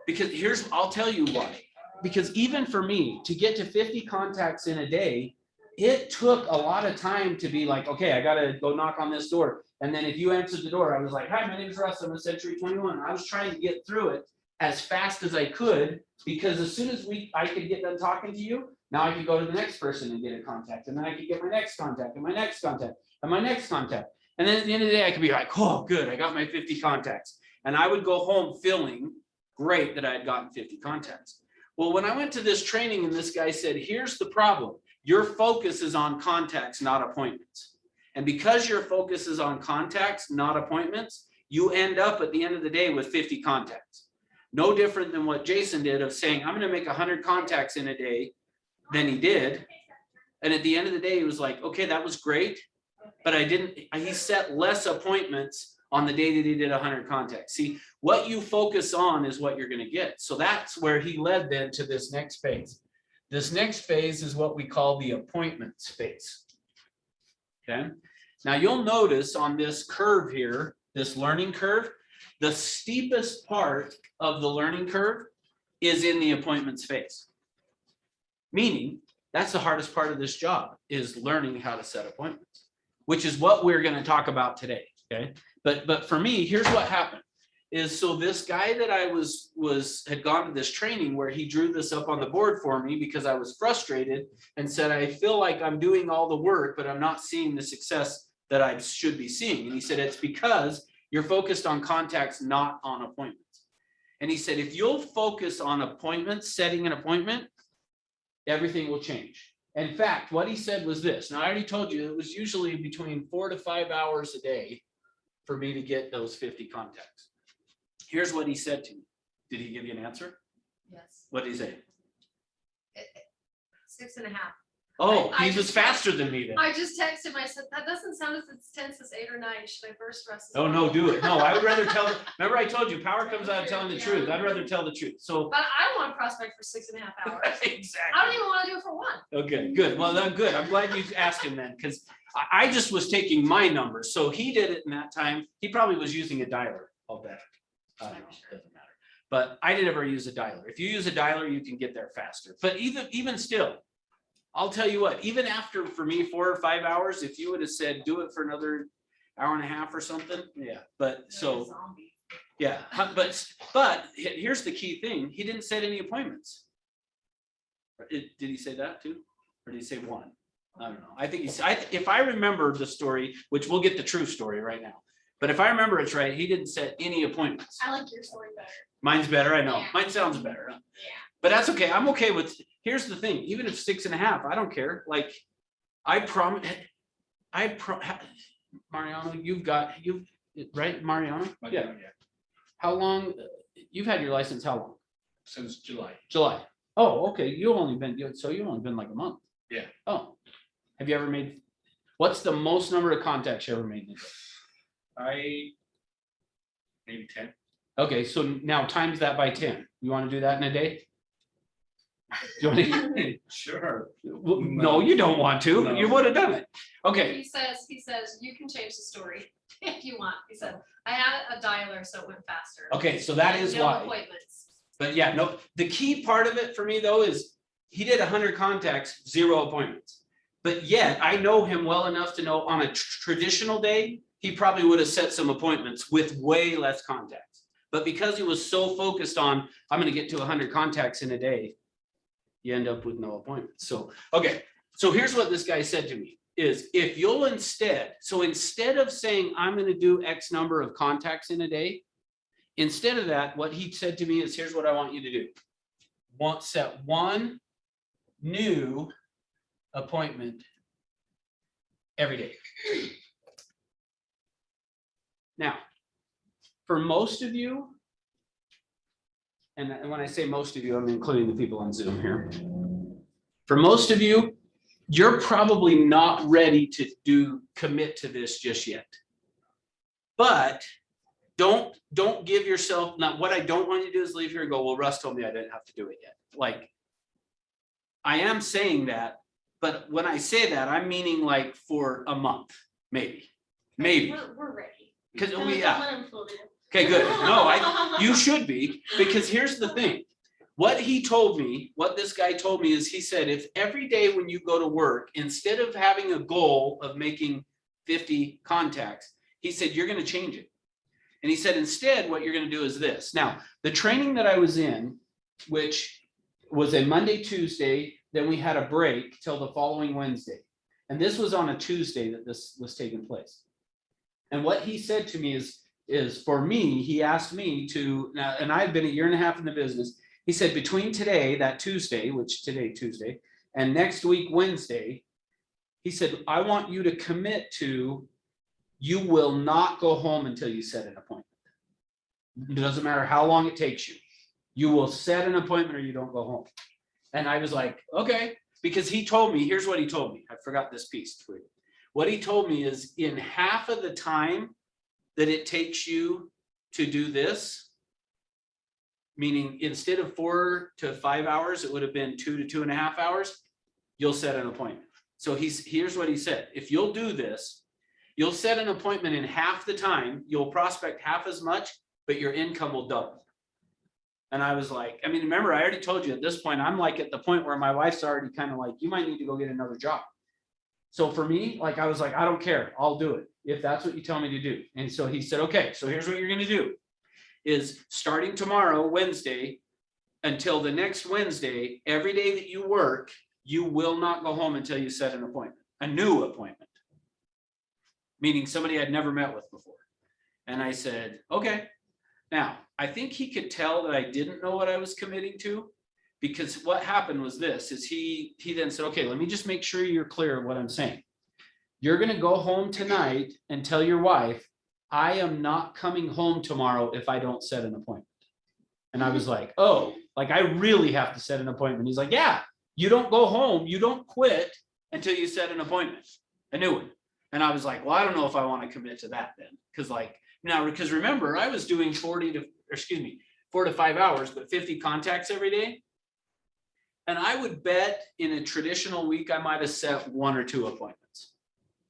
Because I'll tell you why. Because even for me to get to 50 contacts in a day, it took a lot of time to be like, okay, I got to go knock on this door. And then if you answered the door, I was like, hi, my name is Russ. I'm a Century 21. I was trying to get through it as fast as I could, because as soon as I could get done talking to you, now I could go to the next person and get a contact. And then I could get my next contact and my next contact and my next contact. And then at the end of the day, I could be like, oh, good, I got my 50 contacts. And I would go home feeling great that I had gotten 50 contacts. Well, when I went to this training and this guy said, here's the problem. Your focus is on contacts, not appointments. And because your focus is on contacts, not appointments, you end up at the end of the day with 50 contacts. No different than what Jason did of saying, I'm going to make 100 contacts in a day than he did. And at the end of the day, he was like, okay, that was great. But he set less appointments on the day that he did 100 contacts. See, what you focus on is what you're going to get. So that's where he led then to this next phase. This next phase is what we call the appointments phase. Okay, now you'll notice on this curve here, this learning curve, the steepest part of the learning curve is in the appointments phase. Meaning, that's the hardest part of this job, is learning how to set appointments, which is what we're going to talk about today. Okay, but for me, here's what happened. Is so this guy that I had gone to this training where he drew this up on the board for me because I was frustrated and said, I feel like I'm doing all the work, but I'm not seeing the success that I should be seeing. And he said, it's because you're focused on contacts, not on appointments. And he said, if you'll focus on appointments, setting an appointment, everything will change. In fact, what he said was this. Now, I already told you it was usually between 4 to 5 hours a day for me to get those 50 contacts. Here's what he said to me. Did he give you an answer? Yes. What did he say? 6.5. Oh, I he was just- faster than me then. I just texted him, I said, that doesn't sound as intense as 8 or 9. Should I burst rest? Oh, no, do it. No, I would rather tell, remember I told you, power comes out of telling the truth. I'd rather tell the truth. So. But I don't want to prospect for 6.5 hours. I don't Exactly. even want to do it for 1. Okay, good. Well, then, good. I'm glad you asked him then, because I just was taking my numbers. So he did it in that time. He probably was using a dialer. I'll bet. I don't know, doesn't matter. But I didn't ever use a dialer. If you use a dialer, you can get there faster. But even still, I'll tell you what, even after, for me, 4 or 5 hours, if you would have said, do it for another hour and a half or something, yeah. But so, yeah, but here's the key thing. He didn't set any appointments. Did he say that too? Or did he say 1? I don't know. I think if I remember the story, which we'll get the true story right now. But if I remember it's right, he didn't set any appointments. I like your story better. Mine's better, I know. Yeah. Mine sounds better. Huh? Yeah. But that's okay. I'm okay with, here's the thing, even if 6.5, I don't care. Like, Mariano, right, Mariano? Yeah. How long, you've had your license how long? Since July. July. Oh, okay. You've only been like a month. Yeah. Oh, have you ever made, what's the most number of contacts you ever made in a day? Maybe 10. Okay, so now times that by 10. You want to do that in a day? You want to- Sure. Well, no, you don't want to. No. You would have done it. Okay, He says, you can change the story if you want. He said, I had a dialer, so it went faster. okay, so that is No why. appointments. But yeah, no, the key part of it for me though is he did 100 contacts, 0 appointments. But yet I know him well enough to know on a traditional day, he probably would have set some appointments with way less contacts. But because he was so focused on, I'm going to get to 100 contacts in a day, you end up with no appointments. So, okay. So here's what this guy said to me is if you'll instead of saying, I'm going to do X number of contacts in a day, instead of that, what he said to me is, here's what I want you to do. Set 1 new appointment every day. Now, for most of you, and when I say most of you, I'm including the people on Zoom here. For most of you, you're probably not ready to commit to this just yet. But don't give yourself, not what I don't want you to do is leave here and go, well, Russ told me I didn't have to do it yet. Like, I am saying that, but when I say that, I'm meaning like for a month, maybe. We're ready. Because Don't yeah. let him fool you. Okay, good. No, you should be, because here's the thing. What this guy told me is he said, if every day when you go to work, instead of having a goal of making 50 contacts, he said, you're going to change it. And he said, instead, what you're going to do is this. Now, the training that I was in, which was a Monday, Tuesday, then we had a break till the following Wednesday. And this was on a Tuesday that this was taking place. And what he said to me is for me, he asked me to, now, and I've been 1.5 years in the business. He said, between today, that Tuesday, Tuesday, and next week, Wednesday, he said, I want you to commit to, you will not go home until you set an appointment. It doesn't matter how long it takes you. You will set an appointment or you don't go home. And I was like, okay, because he told me, here's what he told me. I forgot this piece for you. What he told me is in half of the time that it takes you to do this, meaning instead of 4 to 5 hours, it would have been 2 to 2.5 hours. You'll set an appointment. So here's what he said. If you'll do this, you'll set an appointment in half the time, you'll prospect half as much, but your income will double. And I was like, I mean, remember, I already told you at this point, I'm like at the point where my wife's already kind of like, you might need to go get another job. So for me, like, I was like, I don't care, I'll do it if that's what you tell me to do. And so he said, okay, so here's what you're gonna do is starting tomorrow, Wednesday, until the next Wednesday, every day that you work, you will not go home until you set an appointment, a new appointment. Meaning somebody I'd never met with before. And I said, okay. Now, I think he could tell that I didn't know what I was committing to, because what happened was this, is he then said, okay, let me just make sure you're clear of what I'm saying. You're gonna go home tonight and tell your wife, I am not coming home tomorrow if I don't set an appointment. And I was like, oh, like I really have to set an appointment. He's like, yeah, you don't go home, you don't quit until you set an appointment, a new one. And I was like, well, I don't know if I want to commit to that then. Because like now, because remember, I was doing 4 to 5 hours, but 50 contacts every day. And I would bet in a traditional week, I might have set 1 or 2 appointments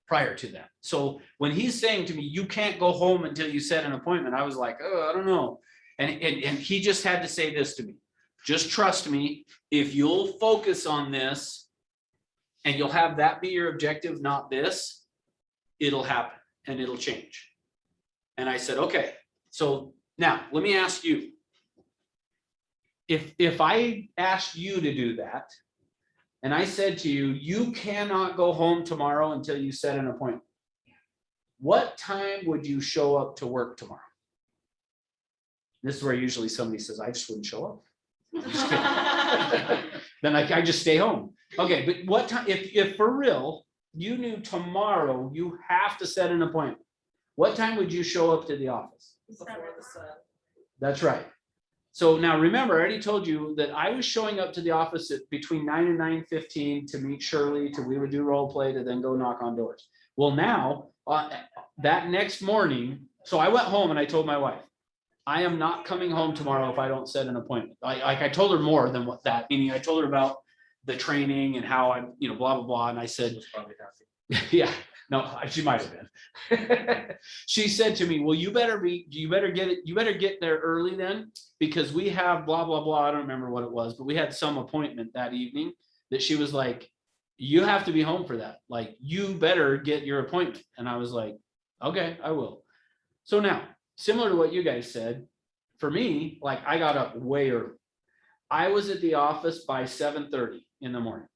prior to that. So when he's saying to me, you can't go home until you set an appointment, I was like, oh, I don't know. And he just had to say this to me. Just trust me, if you'll focus on this and you'll have that be your objective, not this, it'll happen and it'll change. And I said, okay, so now let me ask you. If I asked you to do that, and I said to you, you cannot go home tomorrow until you set an appointment, what time would you show up to work tomorrow? This is where usually somebody says, I just wouldn't show up. Then I just stay home. Okay, but what time, if for real, you knew tomorrow you have to set an appointment, what time would you show up to the office? That's right. So now remember, I already told you that I was showing up to the office at between 9 and 9:15 to meet Shirley, we would do role play to then go knock on doors. Well, now that next morning, so I went home and I told my wife, I am not coming home tomorrow if I don't set an appointment. I told her more than what that, meaning I told her about the training and how I'm, blah, blah, blah. And I said, Was probably happy. yeah, no, she might have been. She said to me, well, you better get there early then, because we have blah, blah, blah. I don't remember what it was, but we had some appointment that evening that she was like, you have to be home for that. Like, you better get your appointment. And I was like, okay, I will. So now, similar to what you guys said, for me, like I got up way early. I was at the office by 7:30 in the morning.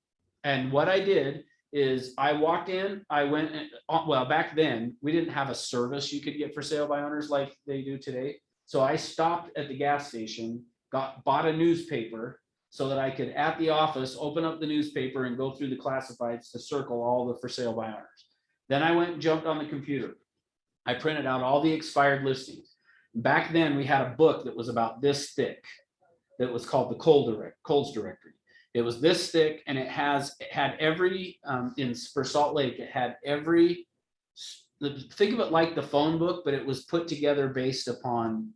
And what I did is I walked in, I went, well, back then we didn't have a service you could get for sale by owners like they do today. So I stopped at the gas station, bought a newspaper so that I could at the office, open up the newspaper and go through the classifieds to circle all the for sale by owners. Then I went and jumped on the computer. I printed out all the expired listings. Back then we had a book that was about this thick that was called the Coles Directory. It was this thick and it had every, for Salt Lake, it had every, think of it like the phone book, but it was put together based upon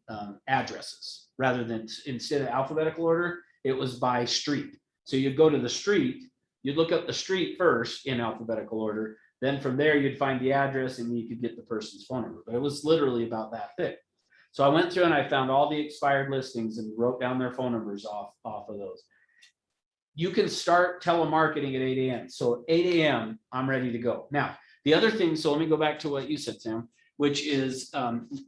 addresses rather than, instead of alphabetical order, it was by street. So you'd go to the street, you'd look up the street first in alphabetical order. Then from there, you'd find the address and you could get the person's phone number. But it was literally about that thick. So I went through and I found all the expired listings and wrote down their phone numbers off of those. You can start telemarketing at 8 a.m. So at 8 a.m., I'm ready to go. Now, the other thing, so let me go back to what you said, Sam, which is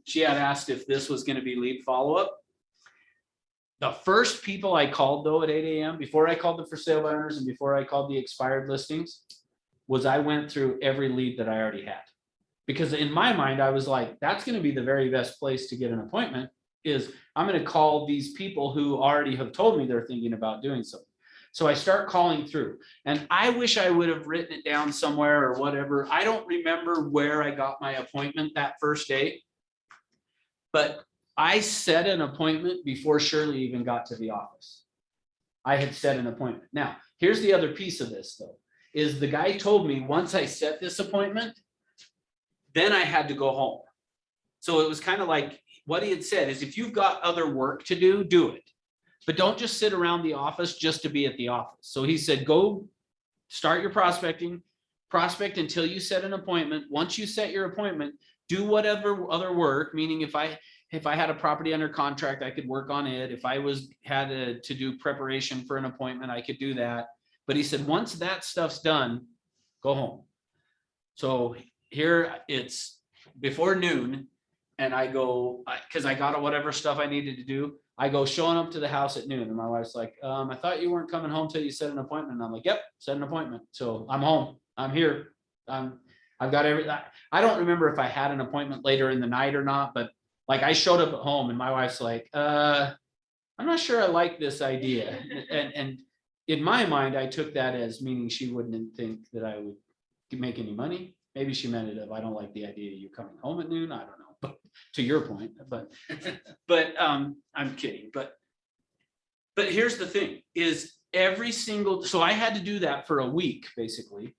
she had asked if this was going to be lead follow-up. The first people I called, though, at 8 a.m., before I called the for sale by owners and before I called the expired listings, was I went through every lead that I already had. Because in my mind, I was like, that's going to be the very best place to get an appointment, is I'm going to call these people who already have told me they're thinking about doing something. So I start calling through, and I wish I would have written it down somewhere or whatever. I don't remember where I got my appointment that first day, but I set an appointment before Shirley even got to the office. I had set an appointment. Now, here's the other piece of this, though, is the guy told me once I set this appointment, then I had to go home. So it was kind of like what he had said is, if you've got other work to do, do it. but don't just sit around the office just to be at the office. So he said, go start your prospecting, prospect until you set an appointment. Once you set your appointment, do whatever other work, meaning if I had a property under contract, I could work on it. If I had to do preparation for an appointment, I could do that. But he said, once that stuff's done, go home. So here it's before noon, and I go, because I got whatever stuff I needed to do. I go showing up to the house at noon, and my wife's like, I thought you weren't coming home till you set an appointment. And I'm like, yep, set an appointment. So I'm home. I'm here. I've got everything. I don't remember if I had an appointment later in the night or not, but like I showed up at home, and my wife's like, I'm not sure I like this idea. And in my mind, I took that as meaning she wouldn't think that I would make any money. Maybe she meant it if I don't like the idea of you coming home at noon. I don't know. But to your point, but I'm kidding. But here's the thing is so I had to do that for a week basically.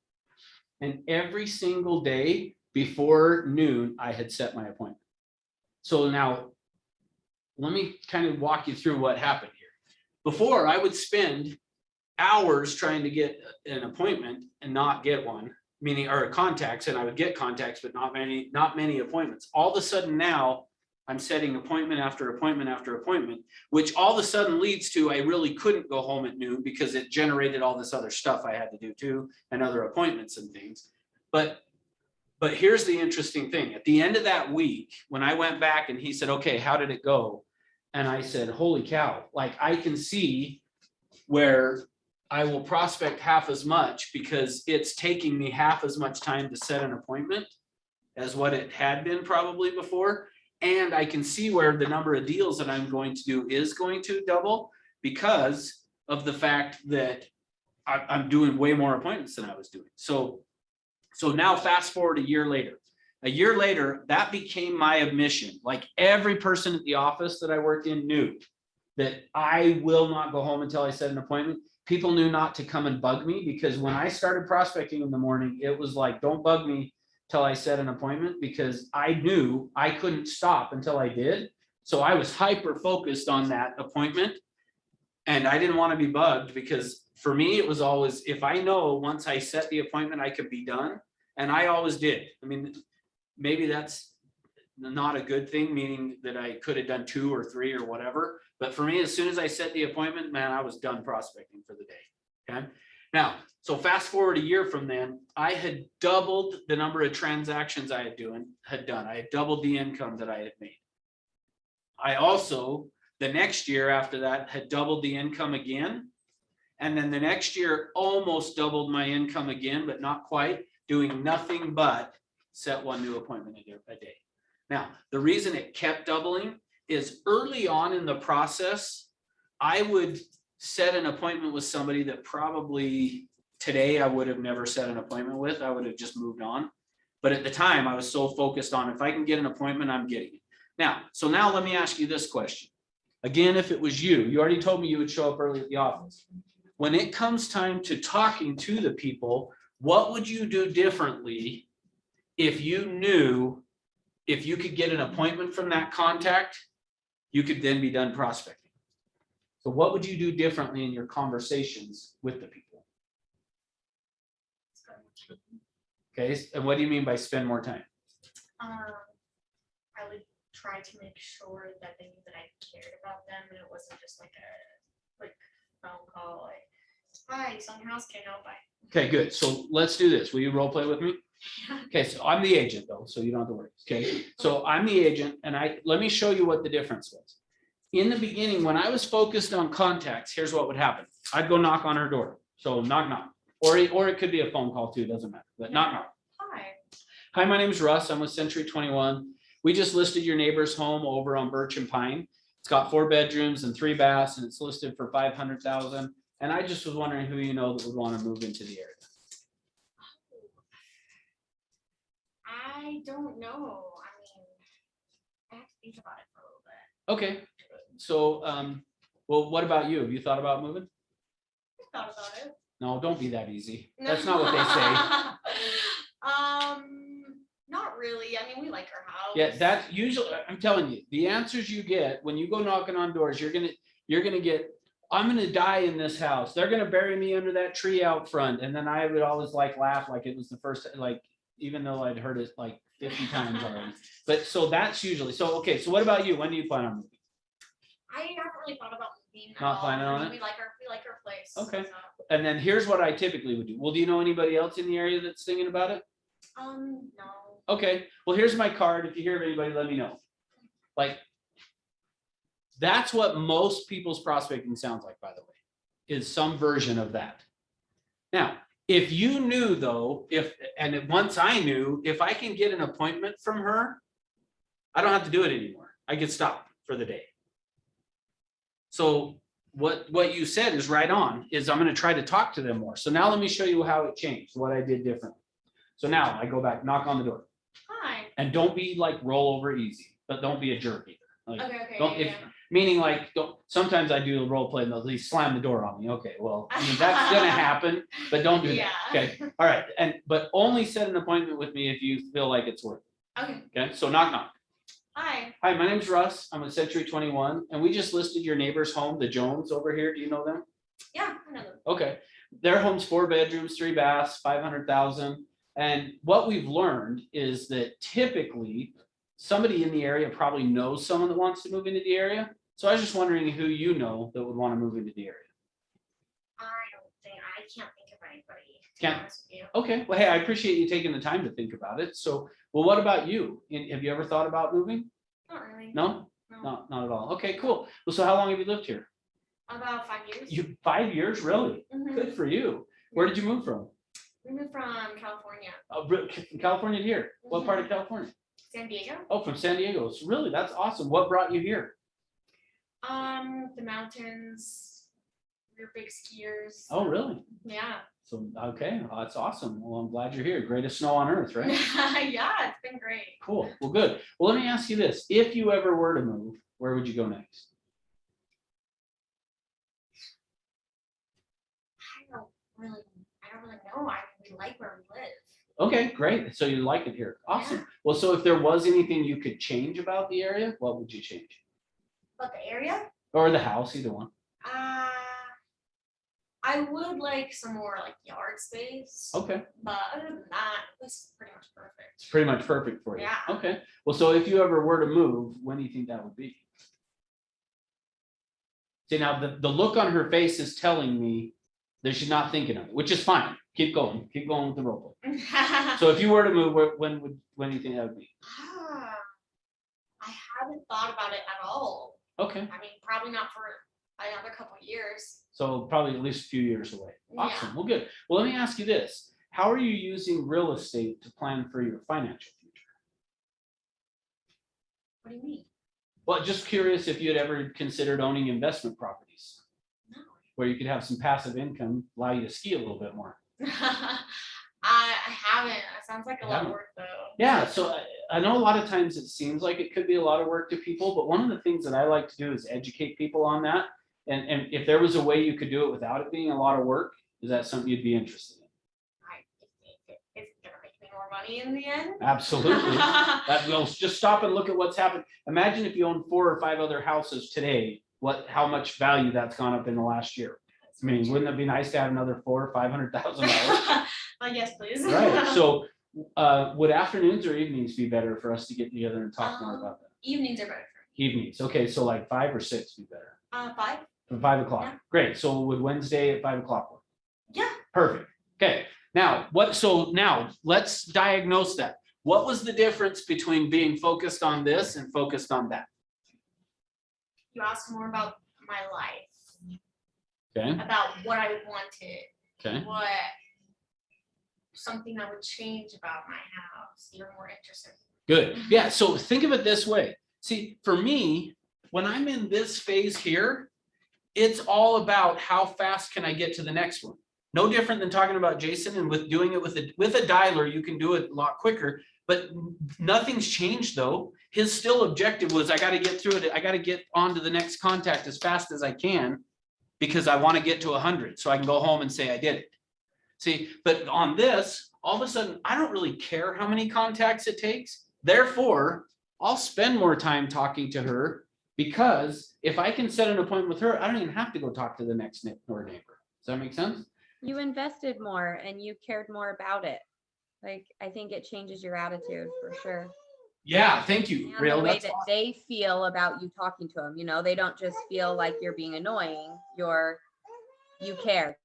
And every single day before noon, I had set my appointment. So now let me kind of walk you through what happened here. Before I would spend hours trying to get an appointment and not get one. Meaning, or contacts, and I would get contacts, but not many appointments. All of a sudden now I'm setting appointment after appointment after appointment, which all of a sudden leads to I really couldn't go home at noon because it generated all this other stuff I had to do too, and other appointments and things. But here's the interesting thing. At the end of that week, when I went back and he said, okay, how did it go? And I said, holy cow, like I can see where I will prospect half as much because it's taking me half as much time to set an appointment as what it had been probably before. And I can see where the number of deals that I'm going to do is going to double because of the fact that I'm doing way more appointments than I was doing. So now fast forward a year later. A year later, that became my admission. Like every person at the office that I worked in knew that I will not go home until I set an appointment. People knew not to come and bug me because when I started prospecting in the morning, it was like, don't bug me till I set an appointment because I knew I couldn't stop until I did. So I was hyper focused on that appointment and I didn't want to be bugged because for me, it was always, if I know once I set the appointment, I could be done. And I always did. I mean, maybe that's not a good thing, meaning that I could have done 2 or 3 or whatever. But for me, as soon as I set the appointment, man, I was done prospecting for the day. Okay. Now, so fast forward a year from then, I had doubled the number of transactions I had done. I had doubled the income that I had made. I also, the next year after that, had doubled the income again. And then the next year, almost doubled my income again, but not quite, doing nothing but set 1 new appointment a day. Now, the reason it kept doubling is early on in the process, I would set an appointment with somebody that probably today I would have never set an appointment with. I would have just moved on. But at the time, I was so focused on if I can get an appointment, I'm getting it. Now let me ask you this question. Again, if it was you already told me you would show up early at the office. When it comes time to talking to the people, what would you do differently if you knew if you could get an appointment from that contact, you could then be done prospecting? So what would you do differently in your conversations with the people? Okay, and what do you mean by spend more time? I would try to make sure that they knew that I cared about them and it wasn't just like a quick phone call, like, hi, some house can help. Okay, good. So let's do this. Will you role play with me? Okay, so I'm the agent though, so you don't have to worry. Okay, so I'm the agent and let me show you what the difference was. In the beginning, when I was focused on contacts, here's what would happen. I'd go knock on her door. So knock, knock. Or it could be a phone call too, doesn't matter, but knock, knock. Hi. Hi, my name is Russ. I'm with Century 21. We just listed your neighbor's home over on Birch and Pine. It's got 4 bedrooms and 3 baths and it's listed for $500,000. And I just was wondering who you know that would want to move into the area. I don't know. I mean, I have to think about it for a little bit. Okay, so, well, what about you? Have you thought about moving? I thought about it. No, don't be that easy. That's not what they say. Not really. I mean, we like our house. Yeah, that's usually, I'm telling you, the answers you get when you go knocking on doors, you're gonna get, I'm gonna die in this house. They're gonna bury me under that tree out front. And then I would always like laugh like it was the first, like, even though I'd heard it like 50 times already. But so that's usually, so, okay, so what about you? When do you plan on moving? I haven't really thought about moving at Not all. planning on I mean, it? we like our place. Okay. so- And then here's what I typically would do. Well, do you know anybody else in the area that's thinking about it? No. Okay, well, here's my card. If you hear of anybody, let me know. Like, that's what most people's prospecting sounds like, by the way, is some version of that. Now, if you knew though, once I knew, if I can get an appointment from her, I don't have to do it anymore. I can stop for the day. So what you said is right on, is I'm gonna try to talk to them more. So now let me show you how it changed, what I did differently. So now I go back, knock on the door, Hi. and don't be like roll over easy, but don't be a jerk either. Like, Okay. don't, if, meaning like, don't, sometimes I do a role play and they'll at least slam the door on me. Okay, well, I mean, that's gonna happen, but don't do that. Yeah. Okay, all right, but only set an appointment with me if you feel like it's worth Okay. it. Okay, so knock, knock. Hi. Hi, my name's Russ. I'm at Century 21, and we just listed your neighbor's home, the Jones over here. Do you know them? Yeah, I know them. Okay, their home's 4 bedrooms, 3 baths, 500,000. And what we've learned is that typically somebody in the area probably knows someone that wants to move into the area. So I was just wondering who you know that would want to move into the area. I can't think of anybody. To be Can't- honest with you. Okay, well, hey, I appreciate you taking the time to think about it. So, well, what about you? Have you ever thought about moving? Not really. No, No. not at all. Okay, cool. Well, so how long have you lived here? About 5 years. You 5 years, really? Mhm. Good for you. Where did you move from? We moved from California, From California to here. What part of California? San Diego. Oh, from San Diego. So really, that's awesome. What brought you here? The mountains. We're big skiers. Oh, really? Yeah. So, okay, that's awesome. Well, I'm glad you're here. Greatest snow on earth, right? Yeah, it's been great. Cool. Well, good. Well, let me ask you this. If you ever were to move, where would you go next? I don't really know. We like where we live. Okay, great. So you like it here. Awesome. Well, so if there was anything you could change about the area, what would you change? But the area, Or the house, either one. I would like some more like yard space. Okay, But other than that, this is pretty much perfect. it's pretty much perfect for you. Yeah. Okay. Well, so if you ever were to move, when do you think that would be? See, now the look on her face is telling me that she's not thinking of it, which is fine. Keep going with the role play. So if you were to move, when do you think that would be? I haven't thought about it at all. Okay, I mean, probably not for another couple years. so probably at least a few years away. Yeah. Awesome, well, good. Well, let me ask you this. How are you using real estate to plan for your financial future? What do you mean? Well, just curious if you had ever considered owning investment properties No. where you could have some passive income, allow you to ski a little bit more. I haven't. It sounds like a lot of Haven't? work though. Yeah, so I know a lot of times it seems like it could be a lot of work to people, but one of the things that I like to do is educate people on that. And if there was a way you could do it without it being a lot of work, is that something you'd be interested in? It's gonna make me more money in the end. Absolutely. That will just stop and look at what's happened. Imagine if you own 4 or 5 other houses today, how much value that's gone up in the last year. I mean, wouldn't it be nice to have another $400,000 or $500,000? Yes, please. Right, so would afternoons or evenings be better for us to get together and talk more about that? Evenings are better Evenings, okay, so like 5 or 6 be better, for me. 5? from 5 o'clock, Yeah. great, so would Wednesday at 5 o'clock work? Yeah. Perfect, okay, now, now, let's diagnose that. What was the difference between being focused on this and focused on that? You asked more about my life, Okay, about what I wanted, okay, what something I would change about my house. You're more interested. good, yeah, so think of it this way. See, for me, when I'm in this phase here, it's all about how fast can I get to the next one? No different than talking about Jason, and with doing it with a dialer, you can do it a lot quicker, but nothing's changed though. His still objective was, I gotta get through it, I gotta get on to the next contact as fast as I can because I wanna get to 100, so I can go home and say I did it. See, but on this, all of a sudden, I don't really care how many contacts it takes. Therefore, I'll spend more time talking to her Because if I can set an appointment with her, I don't even have to go talk to the next door neighbor. Does that make sense? You invested more and you cared more about it. Like, I think it changes your attitude for sure. Yeah, thank you. And the Real, way that's that awesome. they feel about you talking to them, you know, they don't just feel like you're being annoying, you care.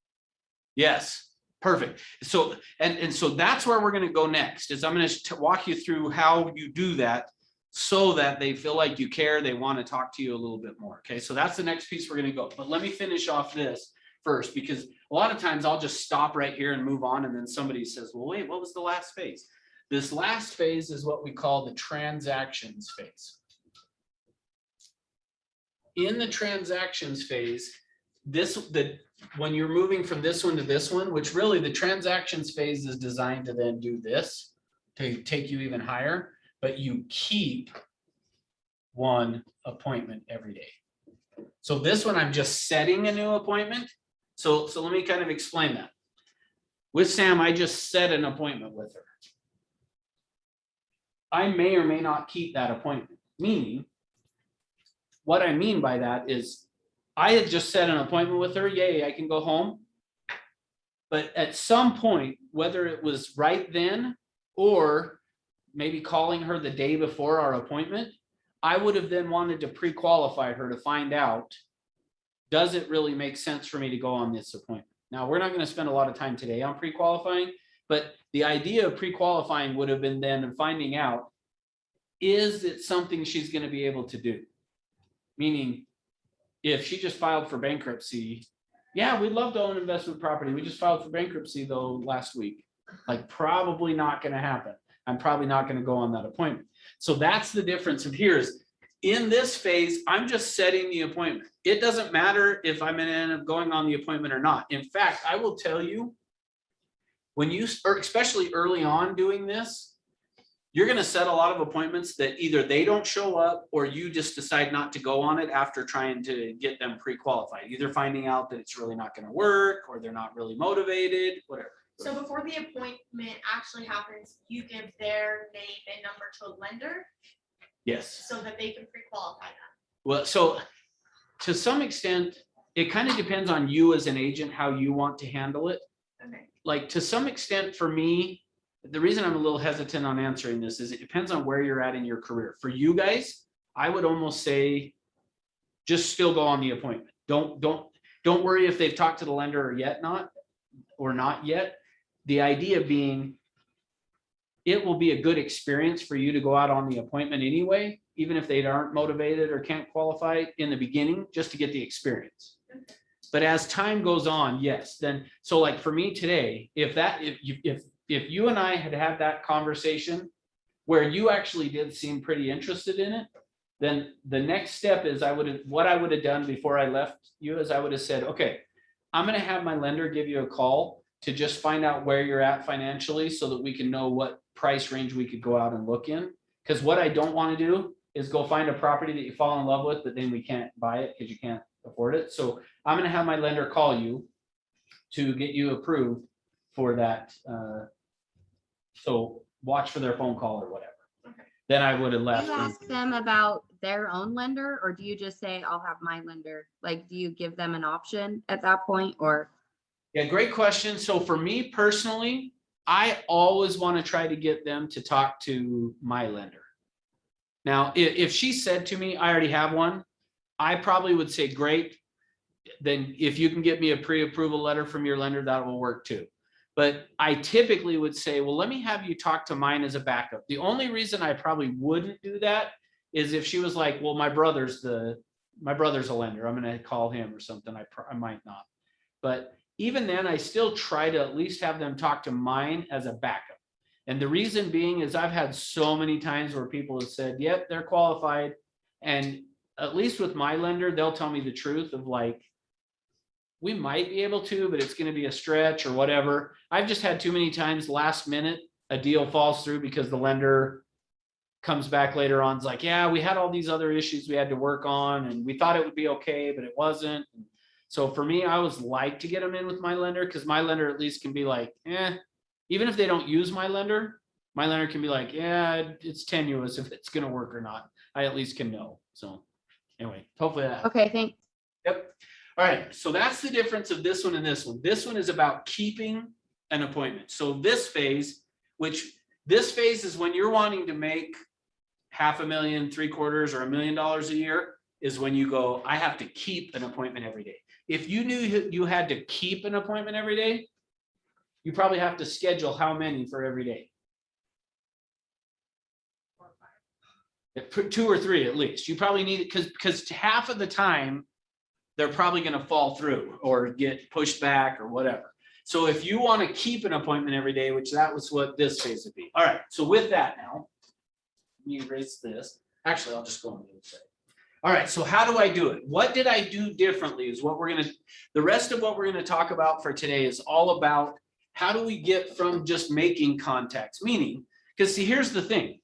Yes, perfect. So, and so that's where we're gonna go next, is I'm gonna walk you through how you do that so that they feel like you care, they want to talk to you a little bit more. Okay, so that's the next piece we're gonna go. But let me finish off this first, because a lot of times I'll just stop right here and move on, and then somebody says, well, wait, what was the last phase? This last phase is what we call the transactions phase. In the transactions phase, when you're moving from this one to this one, which really the transactions phase is designed to then do this, to take you even higher, but you keep one appointment every day. So this one, I'm just setting a new appointment. So let me kind of explain that. With Sam, I just set an appointment with her. I may or may not keep that appointment, meaning what I mean by that is I had just set an appointment with her. Yay, I can go home. But at some point, whether it was right then or maybe calling her the day before our appointment, I would have then wanted to pre-qualify her to find out, does it really make sense for me to go on this appointment? Now, we're not going to spend a lot of time today on pre-qualifying, but the idea of pre-qualifying would have been then finding out, is it something she's going to be able to do? Meaning, if she just filed for bankruptcy, yeah, we'd love to own investment property. We just filed for bankruptcy though last week. Like, probably not going to happen. I'm probably not going to go on that appointment. So that's the difference of here is in this phase, I'm just setting the appointment. It doesn't matter if I'm gonna end up going on the appointment or not. In fact, I will tell you, when you, or especially early on doing this, you're gonna set a lot of appointments that either they don't show up or you just decide not to go on it after trying to get them pre-qualified, either finding out that it's really not gonna work or they're not really motivated, whatever. So before the appointment actually happens, you give their name and number to a lender Yes. so that they can pre-qualify them. Well, so to some extent, it kind of depends on you as an agent, how you want to handle it. Okay. Like, to some extent, for me, the reason I'm a little hesitant on answering this is it depends on where you're at in your career. For you guys, I would almost say just still go on the appointment. Don't worry if they've talked to the lender or not yet. The idea being, it will be a good experience for you to go out on the appointment anyway, even if they aren't motivated or can't qualify in the beginning, just to get the experience. But as time goes on, yes, then, so like for me today, if you and I had had that conversation where you actually did seem pretty interested in it, then the next step is what I would have done before I left you is I would have said, okay, I'm going to have my lender give you a call to just find out where you're at financially so that we can know what price range we could go out and look in. Because what I don't want to do is go find a property that you fall in love with, but then we can't buy it because you can't afford it. So I'm going to have my lender call you to get you approved for that. So watch for their phone call or whatever. Okay. Then I would have Do left. you ask them about their own lender, or do you just say, I'll have my lender? Like, do you give them an option at that point, or? Yeah, great question. So for me personally, I always want to try to get them to talk to my lender. Now, if she said to me, I already have one, I probably would say, great. Then if you can get me a pre-approval letter from your lender, that will work too. But I typically would say, well, let me have you talk to mine as a backup. The only reason I probably wouldn't do that is if she was like, well, my brother's a lender, I'm going to call him or something. I might not. But even then, I still try to at least have them talk to mine as a backup. And the reason being is I've had so many times where people have said, yep, they're qualified. And at least with my lender, they'll tell me the truth of like, we might be able to, but it's going to be a stretch or whatever. I've just had too many times last minute, a deal falls through because the lender comes back later on. It's like, yeah, we had all these other issues we had to work on and we thought it would be okay, but it wasn't. So for me, I always like to get them in with my lender because my lender at least can be like, even if they don't use my lender can be like, yeah, it's tenuous if it's going to work or not. I at least can know. So Anyway, hopefully that. Okay, thanks. Yep. All right, so that's the difference of this one and this one. This one is about keeping an appointment. So this phase is when you're wanting to make $500,000, $750,000, or $1 million a year, is when you go, I have to keep an appointment every day. If you knew you had to keep an appointment every day, you probably have to schedule how many for every day? 2 or 3 at least. You probably need it because half of the time they're probably going to fall through or get pushed back or whatever. So if you want to keep an appointment every day, which that was what this phase would be. All right. So with that now, let me erase this. Actually, I'll just go on the other side. All right. So how do I do it? What did I do differently is what the rest of what we're going to talk about for today is all about how do we get from just making contacts, meaning, because see, here's the thing.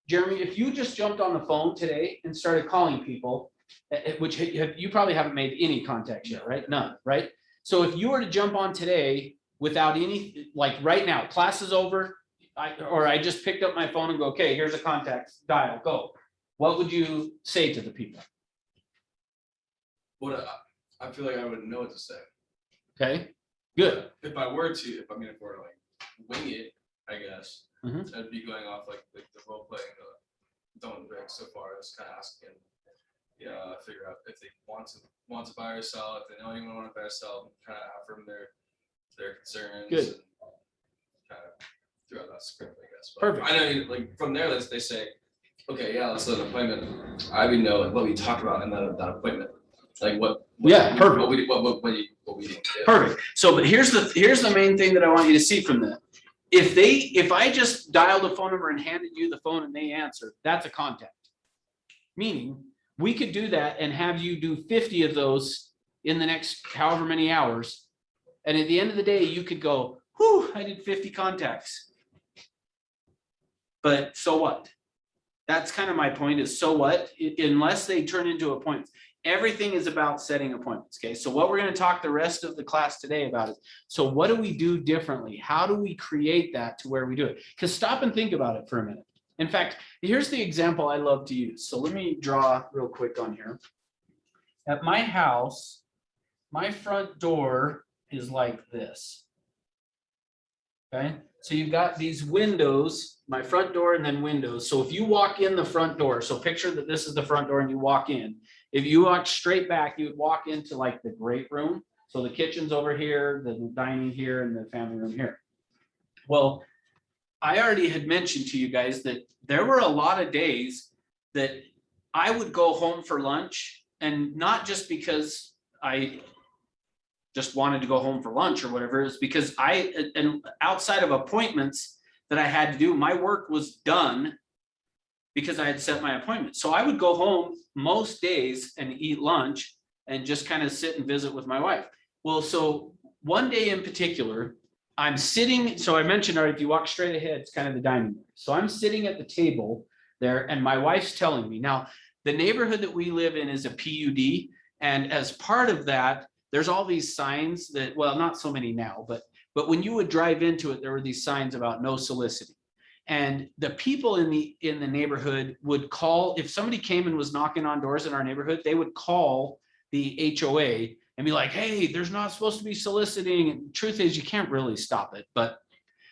Jeremy, if you just jumped on the phone today and started calling people, which you probably haven't made any contacts yet, right? None, right? So if you were to jump on today without any, like right now, class is over, I just picked up my phone and go, okay, here's a contact, dial, go. What would you say to the people? What I feel like I wouldn't know what to say. Okay, good. If I were to like wing it, I guess, Mhm. I'd be going off like the role playing don't Rick so far as kind of asking, figure out if they want to buy or sell, if they know anyone want to buy or sell, kind of affirm their concerns. Good. And kind of throughout that script, I guess. But Perfect. I know, like from there, they say, okay, yeah, let's set an appointment. I would know like what we talk about in that appointment, like what Yeah, perfect. what we need to do. Perfect. So, but here's the main thing that I want you to see from that. If I just dialed a phone number and handed you the phone and they answered, that's a contact. Meaning we could do that and have you do 50 of those in the next however many hours. And at the end of the day, you could go, whew, I did 50 contacts. But so what? That's kind of my point is so what, unless they turn into appointments. Everything is about setting appointments, okay? So what we're going to talk the rest of the class today about is, so what do we do differently? How do we create that to where we do it? Because stop and think about it for a minute. In fact, here's the example I love to use. So let me draw real quick on here. At my house, my front door is like this. Okay, so you've got these windows, my front door and then windows. So if you walk in the front door, so picture that this is the front door and you walk in. If you walk straight back, you would walk into like the great room. So the kitchen's over here, the dining here, and the family room here. Well, I already had mentioned to you guys that there were a lot of days that I would go home for lunch, and not just because I just wanted to go home for lunch or whatever, it's because and outside of appointments that I had to do, my work was done because I had set my appointment. So I would go home most days and eat lunch and just kind of sit and visit with my wife. Well, so one day in particular, I'm sitting, so I mentioned, all right, if you walk straight ahead, it's kind of the dining room. So I'm sitting at the table there and my wife's telling me, now the neighborhood that we live in is a PUD. And as part of that, there's all these signs that, well, not so many now, but when you would drive into it, there were these signs about no soliciting. And the people in the neighborhood would call, if somebody came and was knocking on doors in our neighborhood, they would call the HOA and be like, hey, there's not supposed to be soliciting. And truth is, you can't really stop it. But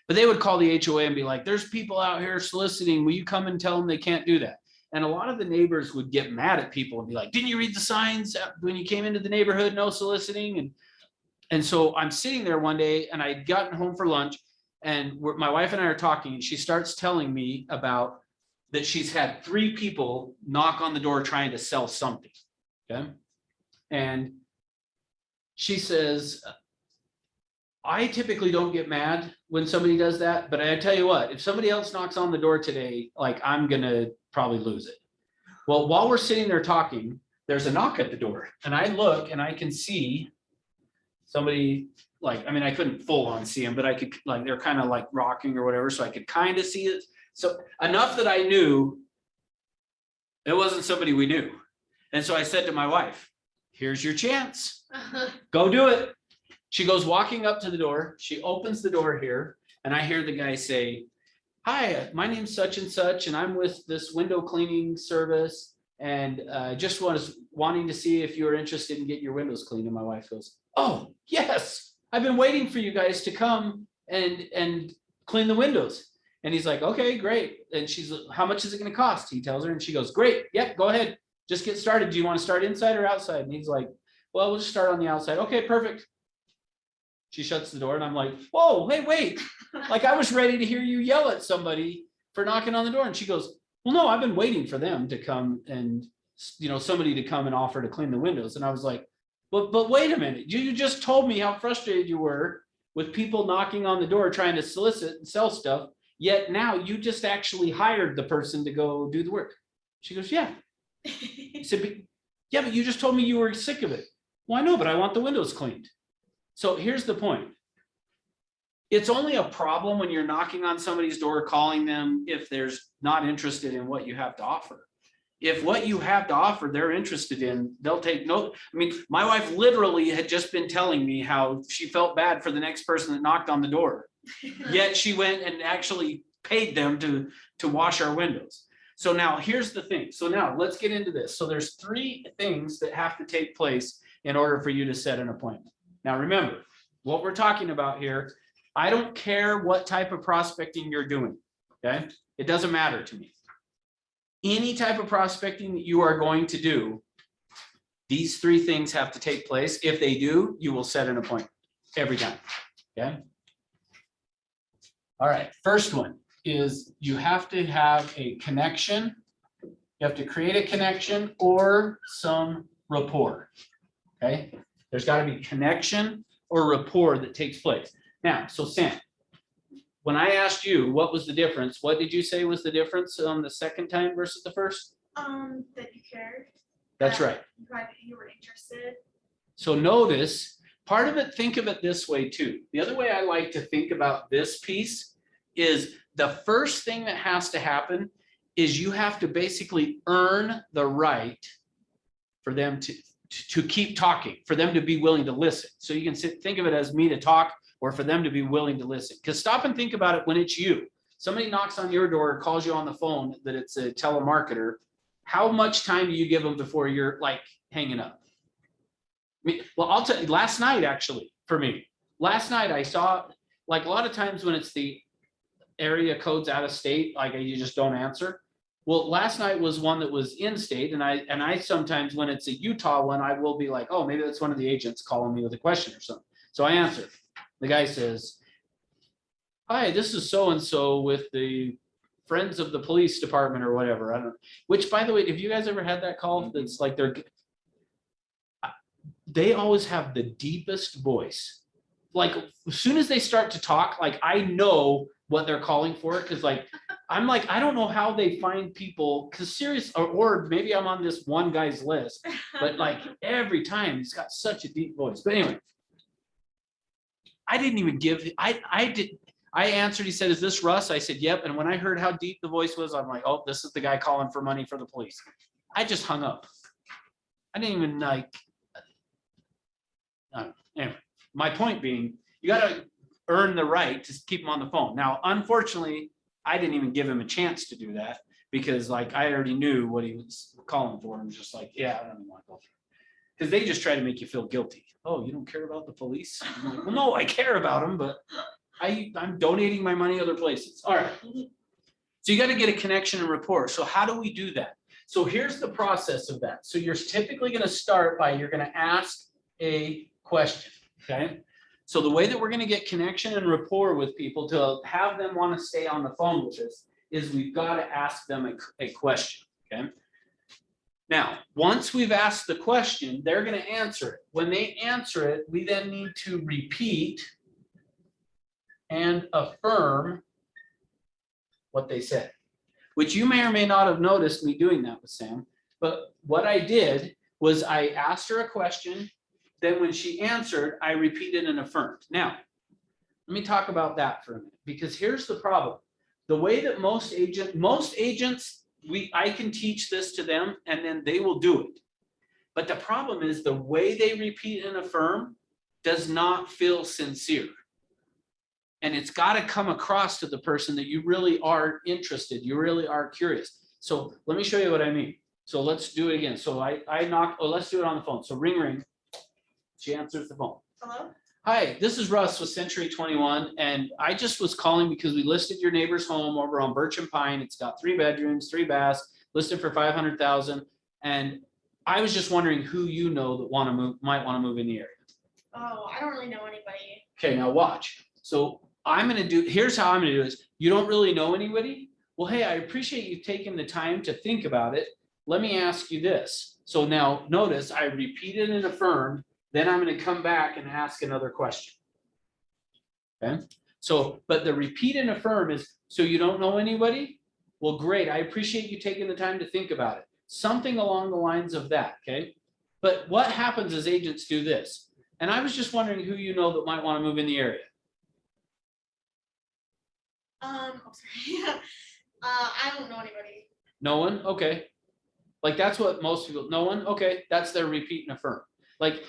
they would call the HOA and be like, there's people out here soliciting. Will you come and tell them they can't do that? And a lot of the neighbors would get mad at people and be like, didn't you read the signs when you came into the neighborhood, no soliciting? And so I'm sitting there one day and I'd gotten home for lunch and my wife and I are talking and she starts telling me about that she's had 3 people knock on the door trying to sell something. Okay. And she says, I typically don't get mad when somebody does that, but I tell you what, if somebody else knocks on the door today, like I'm going to probably lose it. Well, while we're sitting there talking, there's a knock at the door and I look and I can see somebody, like, I mean, I couldn't full on see them, but I could, like, they're kind of like rocking or whatever. So I could kind of see it. So enough that I knew it wasn't somebody we knew. And so I said to my wife, here's your chance. Go do it. She goes walking up to the door. She opens the door here and I hear the guy say, hi, my name's such and such, and I'm with this window cleaning service. And just was wanting to see if you were interested in getting your windows cleaned. And my wife goes, oh, yes, I've been waiting for you guys to come and clean the windows. And he's like, okay, great. And she's like, how much is it going to cost? He tells her, and she goes, great. Yep, go ahead. Just get started. Do you want to start inside or outside? And he's like, well, we'll just start on the outside. Okay, perfect. She shuts the door and I'm like, whoa, hey, wait. Like I was ready to hear you yell at somebody for knocking on the door. And she goes, well, no, I've been waiting for them to come and, somebody to come and offer to clean the windows. And I was like, but wait a minute. You just told me how frustrated you were with people knocking on the door trying to solicit and sell stuff. Yet now you just actually hired the person to go do the work. She goes, yeah. I said, yeah, but you just told me you were sick of it. Well, I know, but I want the windows cleaned. So here's the point. It's only a problem when you're knocking on somebody's door, calling them if there's not interested in what you have to offer. If what you have to offer, they're interested in, they'll take note. I mean, my wife literally had just been telling me how she felt bad for the next person that knocked on the door. Yet she went and actually paid them to wash our windows. So now here's the thing. So now let's get into this. So there's 3 things that have to take place in order for you to set an appointment. Now, remember what we're talking about here. I don't care what type of prospecting you're doing. Okay. It doesn't matter to me. Any type of prospecting that you are going to do, these 3 things have to take place. If they do, you will set an appointment every time. Okay. All right. First one is you have to have a connection. You have to create a connection or some rapport. Okay. There's got to be connection or rapport that takes place. Now, so Sam, when I asked you what was the difference, what did you say was the difference on the second time versus the first? That you cared. That's that right. You were interested. So notice, part of it, think of it this way too. The other way I like to think about this piece is the first thing that has to happen is you have to basically earn the right for them to keep talking, for them to be willing to listen. So you can think of it as me to talk or for them to be willing to listen. Because stop and think about it when it's you. Somebody knocks on your door, calls you on the phone that it's a telemarketer. How much time do you give them before you're like hanging up? I mean, well, I'll tell you, last night, actually, for me, last night I saw, like a lot of times when it's the area codes out of state, like you just don't answer. Well, last night was one that was in state, and I sometimes when it's a Utah one, I will be like, oh, maybe that's one of the agents calling me with a question or something. So I answer. The guy says, hi, this is so-and-so with the Friends of the Police Department or whatever. I don't know. Which, by the way, have you guys ever had that call? That's like they always have the deepest voice. Like as soon as they start to talk, like I know what they're calling for. Cause like, I'm like, I don't know how they find people, cause serious, or maybe I'm on this one guy's list, but like every time he's got such a deep voice. But anyway, I didn't even give, I answered, he said, is this Russ? I said, yep. And when I heard how deep the voice was, I'm like, oh, this is the guy calling for money for the police. I just hung up. I didn't even like, anyway, my point being, you got to earn the right to keep him on the phone. Now, unfortunately, I didn't even give him a chance to do that because like I already knew what he was calling for and was just like, yeah, I don't even want to go through. Because they just try to make you feel guilty. Oh, you don't care about the police? I'm like, well, no, I care about them, but I'm donating my money other places. All right. So you got to get a connection and rapport. So how do we do that? So here's the process of that. So you're typically going to start by, you're going to ask a question. Okay. So the way that we're going to get connection and rapport with people to have them want to stay on the phone with us is we've got to ask them a question. Okay. Now, once we've asked the question, they're going to answer it. When they answer it, we then need to repeat and affirm what they said, which you may or may not have noticed me doing that with Sam. But what I did was I asked her a question. Then when she answered, I repeated and affirmed. Now, let me talk about that for a minute, because here's the problem. The way that most agents, I can teach this to them and then they will do it. But the problem is the way they repeat and affirm does not feel sincere. And it's got to come across to the person that you really are interested, you really are curious. So let me show you what I mean. So let's do it again. So I knocked, let's do it on the phone. So ring, ring. She answers the phone. Hello? Hi, this is Russ with Century 21, and I just was calling because we listed your neighbor's home over on Birch and Pine. It's got 3 bedrooms, 3 baths, listed for 500,000. And I was just wondering who you know that might want to move in the area. Oh, I don't really know anybody. Okay, now watch. So here's how I'm gonna do this. You don't really know anybody? Well, hey, I appreciate you taking the time to think about it. Let me ask you this. So now notice I repeated and affirmed, then I'm gonna come back and ask another question. Okay, so, but the repeat and affirm is, so you don't know anybody? Well, great, I appreciate you taking the time to think about it. Something along the lines of that, okay? But what happens is agents do this. And I was just wondering who you know that might want to move in the area. Oh, sorry. I don't know anybody. No one? Okay. Like that's what most people, no one? Okay, that's their repeat and affirm. Like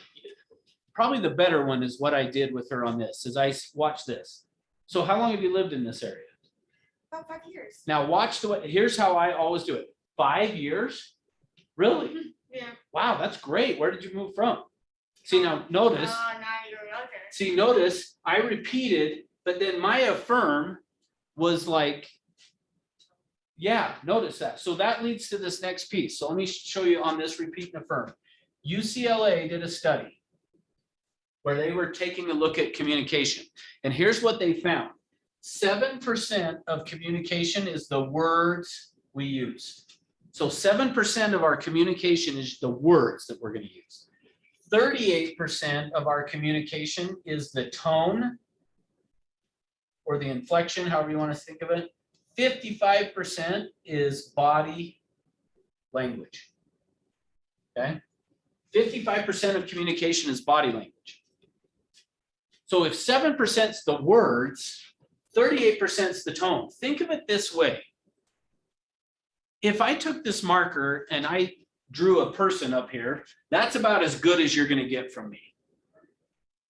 probably the better one is what I did with her on this, is watch this. So how long have you lived in this area? About 5 years. Now watch here's how I always do it. 5 years? Really? Yeah. Wow, that's great. Where did you move from? See, now notice, Now you're okay. see, notice I repeated, but then my affirm was like, yeah, notice that. So that leads to this next piece. So let me show you on this repeat and affirm. UCLA did a study where they were taking a look at communication. And here's what they found. 7% of communication is the words we use. So 7% of our communication is the words that we're going to use. 38% of our communication is the tone or the inflection, however you want to think of it. 55% is body language. Okay? 55% of communication is body language. So if 7% is the words, 38% is the tone. Think of it this way. If I took this marker and I drew a person up here, that's about as good as you're going to get from me.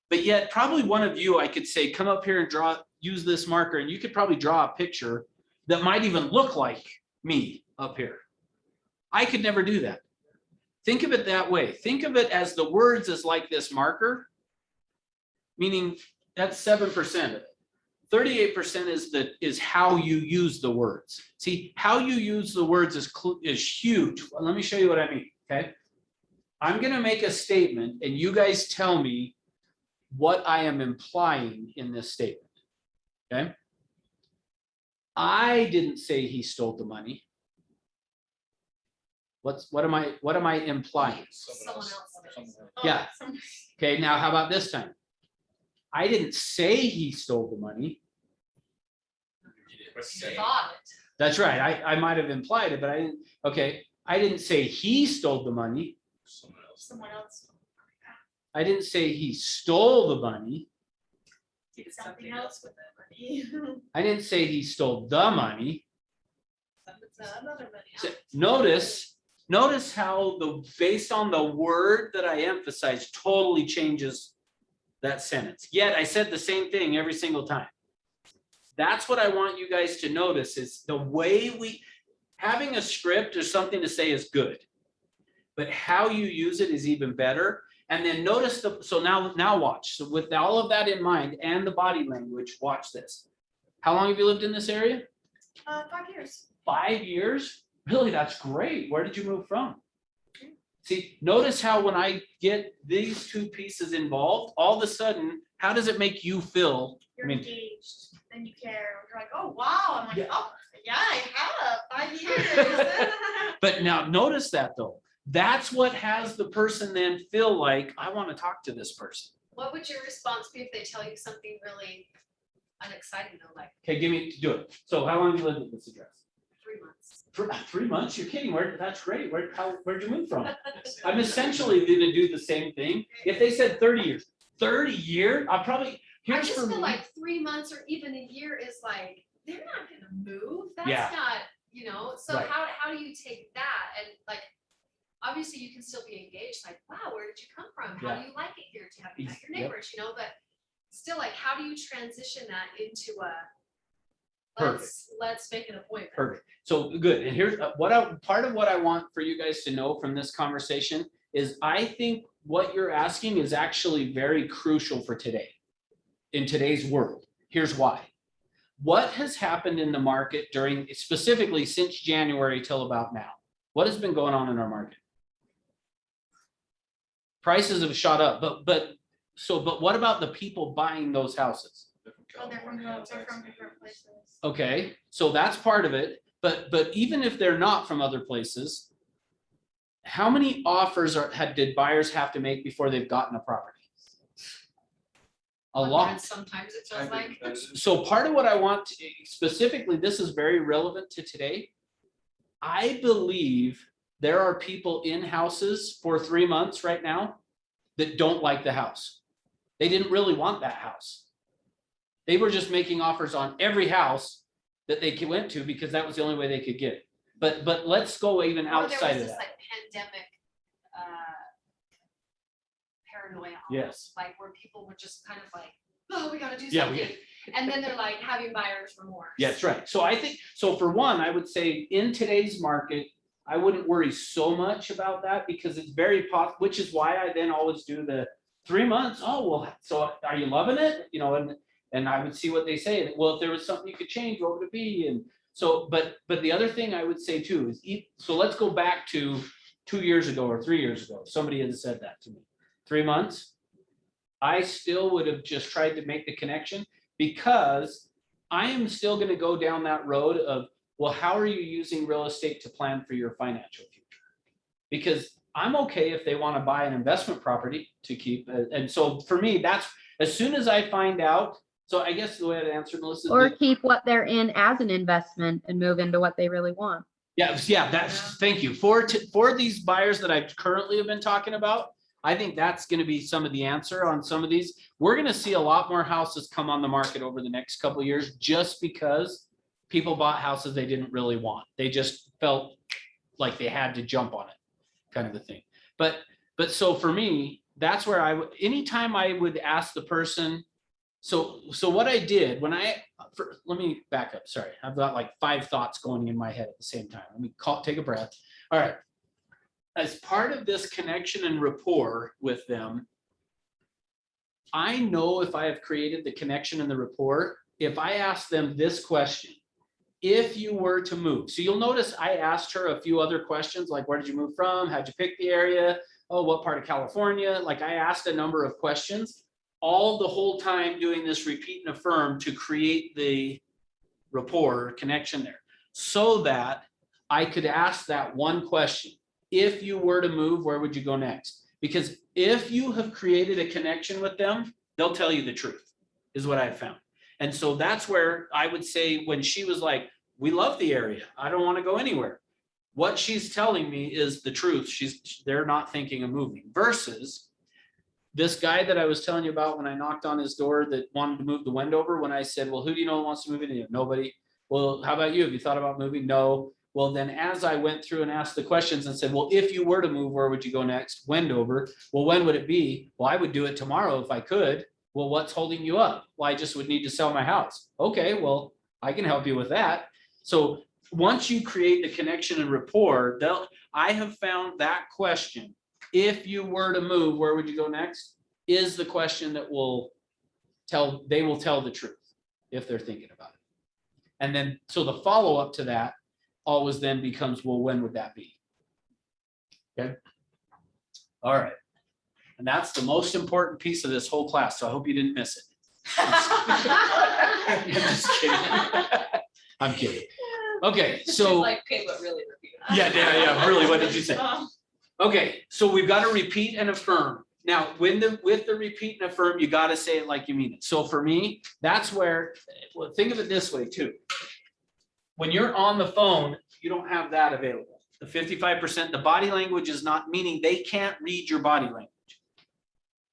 But yet probably one of you, I could say, come up here and use this marker, and you could probably draw a picture that might even look like me up here. I could never do that. Think of it that way. Think of it as the words as like this marker, meaning that's 7% of it. 38% is how you use the words. See, how you use the words is huge. Let me show you what I mean, okay? I'm going to make a statement, and you guys tell me what I am implying in this statement, okay? I didn't say he stole the money. What am I implying? Someone else did. Oh, Yeah. some- Okay, now how about this time? I didn't say he stole the money. You thought it. That's right. I might have implied it, but I didn't. Okay, I didn't say he stole the money. Someone else. I didn't say he stole the money. Did something else with the money. I didn't say he stole the money. Another money. So notice how based on the word that I emphasize totally changes that sentence. Yet I said the same thing every single time. That's what I want you guys to notice is the way having a script or something to say is good, but how you use it is even better. And then notice so now watch. So with all of that in mind and the body language, watch this. How long have you lived in this area? 5 years. 5 years? Really, that's great. Where did you move from? See, notice how when I get these two pieces involved, all of a sudden, how does it make you feel? You're I mean, engaged and you care. You're like, oh, wow. I'm like, Yeah. oh, yeah, I have 5 years. But now notice that though. That's what has the person then feel like, I want to talk to this person. What would your response be if they tell you something really unexciting though, like Okay, do it. So how long have you lived at this address? 3 months? For 3 months? You're kidding. That's great. Where'd you move from? I'm essentially going to do the same thing. If they said 30 years, 30 years, I'll probably, I here's just for feel me. like 3 months or even a year is like, they're not gonna move. That's Yeah. not, so Right. how do you take that? And like, obviously you can still be engaged, like, wow, where did you come from? How Yeah. do you like it here? Have you met your Yep. neighbors, but still like, how do you transition that into let's make an appointment. Perfect. So good. And here's part of what I want for you guys to know from this conversation is I think what you're asking is actually very crucial for today, in today's world. Here's why. What has happened in the market during, specifically since January till about now? What has been going on in our market? Prices have shot up, but what about the people buying those houses? Oh, they're from different places. Okay, so that's part of it, but even if they're not from other places, how many offers did buyers have to make before they've gotten a property? A lot. Sometimes it feels like. So part of what I want specifically, this is very relevant to today. I believe there are people in houses for 3 months right now that don't like the house. They didn't really want that house. They were just making offers on every house that they went to because that was the only way they could get it. But let's go even outside of that. Like pandemic paranoia. Yes. Almost, like where people were just kind of like, oh, we gotta do Yeah, something. And then they're like having buyer's remorse. Yeah, that's right. So I think, so for one, I would say in today's market, I wouldn't worry so much about that because it's very possible, which is why I then always do the 3 months. Oh, well, so are you loving it? You know, and I would see what they say. Well, if there was something you could change, what would it be? And so, but the other thing I would say too is, so let's go back to 2 years ago or 3 years ago. Somebody had said that to me. 3 months, I still would have just tried to make the connection because I am still going to go down that road of, well, how are you using real estate to plan for your financial future? Because I'm okay if they want to buy an investment property to keep. And so for me, that's as soon as I find out. So I guess the way I'd answer, Melissa. Or keep what they're in as an investment and move into what they really want. Yeah, that's, thank you. For these buyers that I currently have been talking about, I think that's going to be some of the answer on some of these. We're going to see a lot more houses come on the market over the next couple of years just because people bought houses they didn't really want. They just felt like they had to jump on it, kind of a thing. But so for me, that's where anytime I would ask the person, so what I did when let me back up. Sorry. I've got like 5 thoughts going in my head at the same time. Let me take a breath. All right. As part of this connection and rapport with them, I know if I have created the connection and the rapport, if I ask them this question, if you were to move. So you'll notice I asked her a few other questions like, where did you move from? How'd you pick the area? Oh, what part of California? Like I asked a number of questions. All the whole time doing this repeat and affirm to create the rapport connection there so that I could ask that one question. If you were to move, where would you go next? Because if you have created a connection with them, they'll tell you the truth is what I've found. And so that's where I would say when she was like, we love the area. I don't want to go anywhere. What she's telling me is the truth. They're not thinking of moving versus this guy that I was telling you about when I knocked on his door that wanted to move the Wendover, when I said, well, who do you know wants to move in? Nobody. Well, how about you? Have you thought about moving? No. Well, then as I went through and asked the questions and said, well, if you were to move, where would you go next? Wendover. Well, when would it be? Well, I would do it tomorrow if I could. Well, what's holding you up? Well, I just would need to sell my house. Okay, well, I can help you with that. So once you create the connection and rapport, I have found that question, if you were to move, where would you go next? Is the question that they will tell the truth if they're thinking about it. And then, so the follow-up to that always then becomes, well, when would that be? Okay. All right. And that's the most important piece of this whole class. So I hope you didn't miss it. I'm just kidding. I'm kidding. Okay. So Like, okay, but really repeat it. yeah. Really, what did you say? Okay. So we've got to repeat and affirm. Now, with the repeat and affirm, you got to say it like you mean it. So for me, that's where, well, think of it this way too. When you're on the phone, you don't have that available. The 55%, the body language is not, meaning they can't read your body language.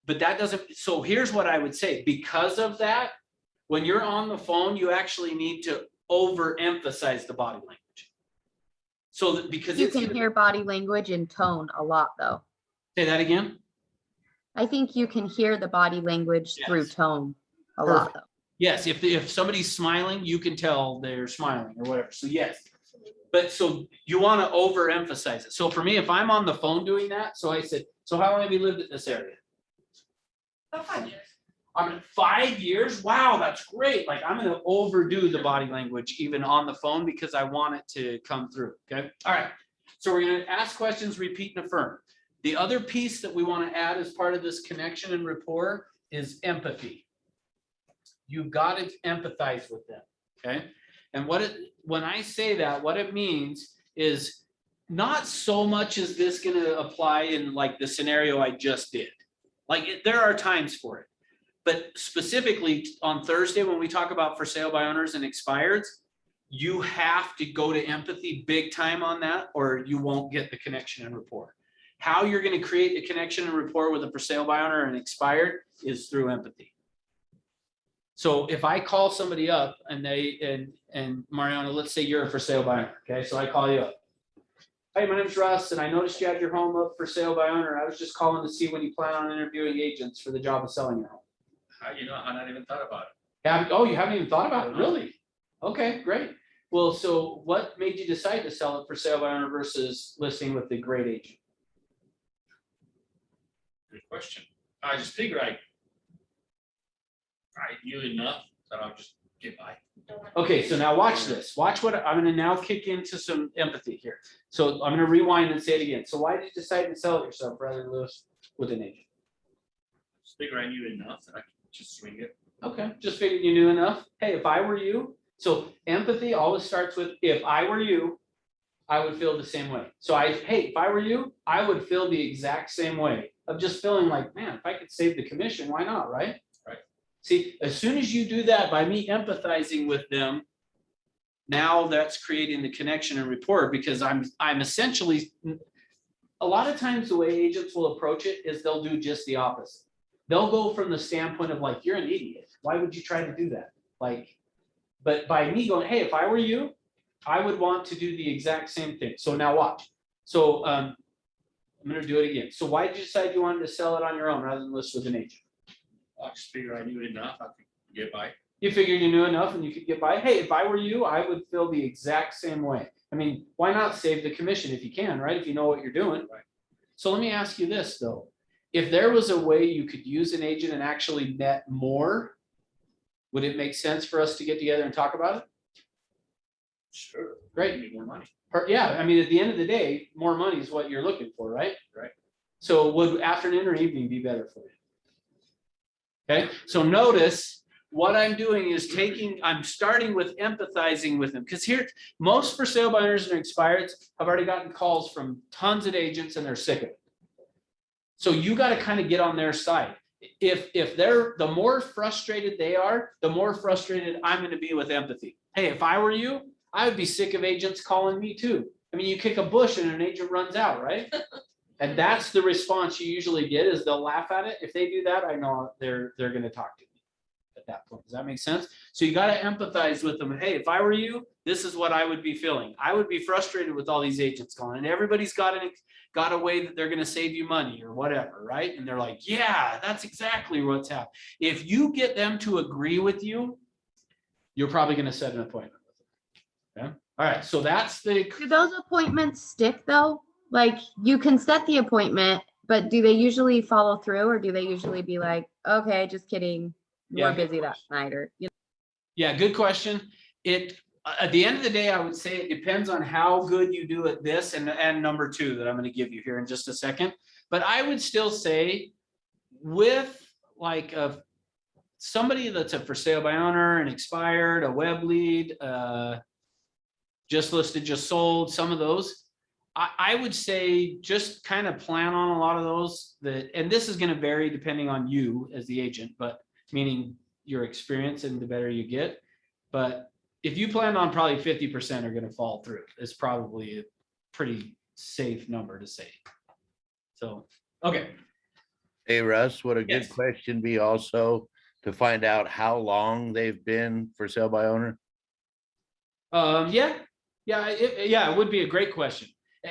But that doesn't, so here's what I would say. Because of that, when you're on the phone, you actually need to overemphasize the body language. So that, because You can hear body language and tone a lot though. Say that again. I think you can hear the body language through Yes. tone a lot though. Yes, if somebody's smiling, you can tell they're smiling or whatever. So yes. But so you want to overemphasize it. So for me, if I'm on the phone doing that, so I said, so how long have you lived in this area? About 5 years. I'm in 5 years. Wow, that's great. Like I'm gonna overdo the body language even on the phone because I want it to come through. Okay. All right. So we're gonna ask questions, repeat and affirm. The other piece that we want to add as part of this connection and rapport is empathy. You've got to empathize with them. Okay. And when I say that, what it means is not so much is this going to apply in like the scenario I just did. Like there are times for it. But specifically on Thursday, when we talk about for sale by owners and expireds, you have to go to empathy big time on that, or you won't get the connection and rapport. How you're going to create the connection and rapport with a for sale by owner and expired is through empathy. So if I call somebody up and and Mariana, let's say you're a for sale by owner, okay? So I call you up. Hey, my name's Russ, and I noticed you had your home up for sale by owner. I was just calling to see when you plan on interviewing agents for the job of selling your home. How, I not even thought about it. Oh, you haven't even thought about it, really? Okay, great. Well, so what made you decide to sell it for sale by owner versus listing with the great agent? Good question. I just figure I knew enough that I'll just get by. Okay, so now watch this. Watch what I'm going to now kick into some empathy here. So I'm going to rewind and say it again. So why did you decide to sell it yourself rather than list with an agent? Just figure I knew enough that I could just swing it. Okay, just figured you knew enough. Hey, if I were you, so empathy always starts with if I were you, I would feel the same way. So hey, if I were you, I would feel the exact same way of just feeling like, man, if I could save the commission, why not, right? Right. See, as soon as you do that by me empathizing with them, now that's creating the connection and rapport because I'm essentially, a lot of times the way agents will approach it is they'll do just the opposite. They'll go from the standpoint of like, you're an idiot. Why would you try to do that? Like, but by me going, hey, if I were you, I would want to do the exact same thing. So now watch. So I'm going to do it again. So why did you decide you wanted to sell it on your own rather than list with an agent? I just figure I knew enough I could get by. You figured you knew enough and you could get by. Hey, if I were you, I would feel the exact same way. I mean, why not save the commission if you can, right? If you know what you're doing. Right. So let me ask you this though. If there was a way you could use an agent and actually net more, would it make sense for us to get together and talk about it? Sure. Great. Need more money. Yeah, I mean, at the end of the day, more money is what you're looking for, right? Right. So would afternoon or evening be better for you? Okay, so notice what I'm doing is I'm starting with empathizing with them because here, most for sale by owners and expireds have already gotten calls from tons of agents and they're sick of it. So you got to kind of get on their side. If they're, the more frustrated they are, the more frustrated I'm going to be with empathy. Hey, if I were you, I would be sick of agents calling me too. I mean, you kick a bush and an agent runs out, right? And that's the response you usually get is they'll laugh at it. If they do that, I know they're going to talk to me at that point. Does that make sense? So you got to empathize with them. Hey, if I were you, this is what I would be feeling. I would be frustrated with all these agents calling and everybody's got a way that they're going to save you money or whatever, right? And they're like, yeah, that's exactly what's happening. If you get them to agree with you, you're probably going to set an appointment with them. Okay. All right. So that's the. Do those appointments stick though? Like you can set the appointment, but do they usually follow through or do they usually be like, okay, just kidding. We're Yeah. busy that night or, you know? Yeah, good question. At the end of the day, I would say it depends on how good you do at this and number two that I'm going to give you here in just a second. But I would still say with like somebody that's a for sale by owner, an expired, a web lead, just listed, just sold, some of those, I would say just kind of plan on a lot of those and this is going to vary depending on you as the agent, but meaning your experience and the better you get. But if you plan on probably 50% are going to fall through, it's probably a pretty safe number to say. So, okay. Hey, Russ, would a good Yes. question be also to find out how long they've been for sale by owner? It would be a great question.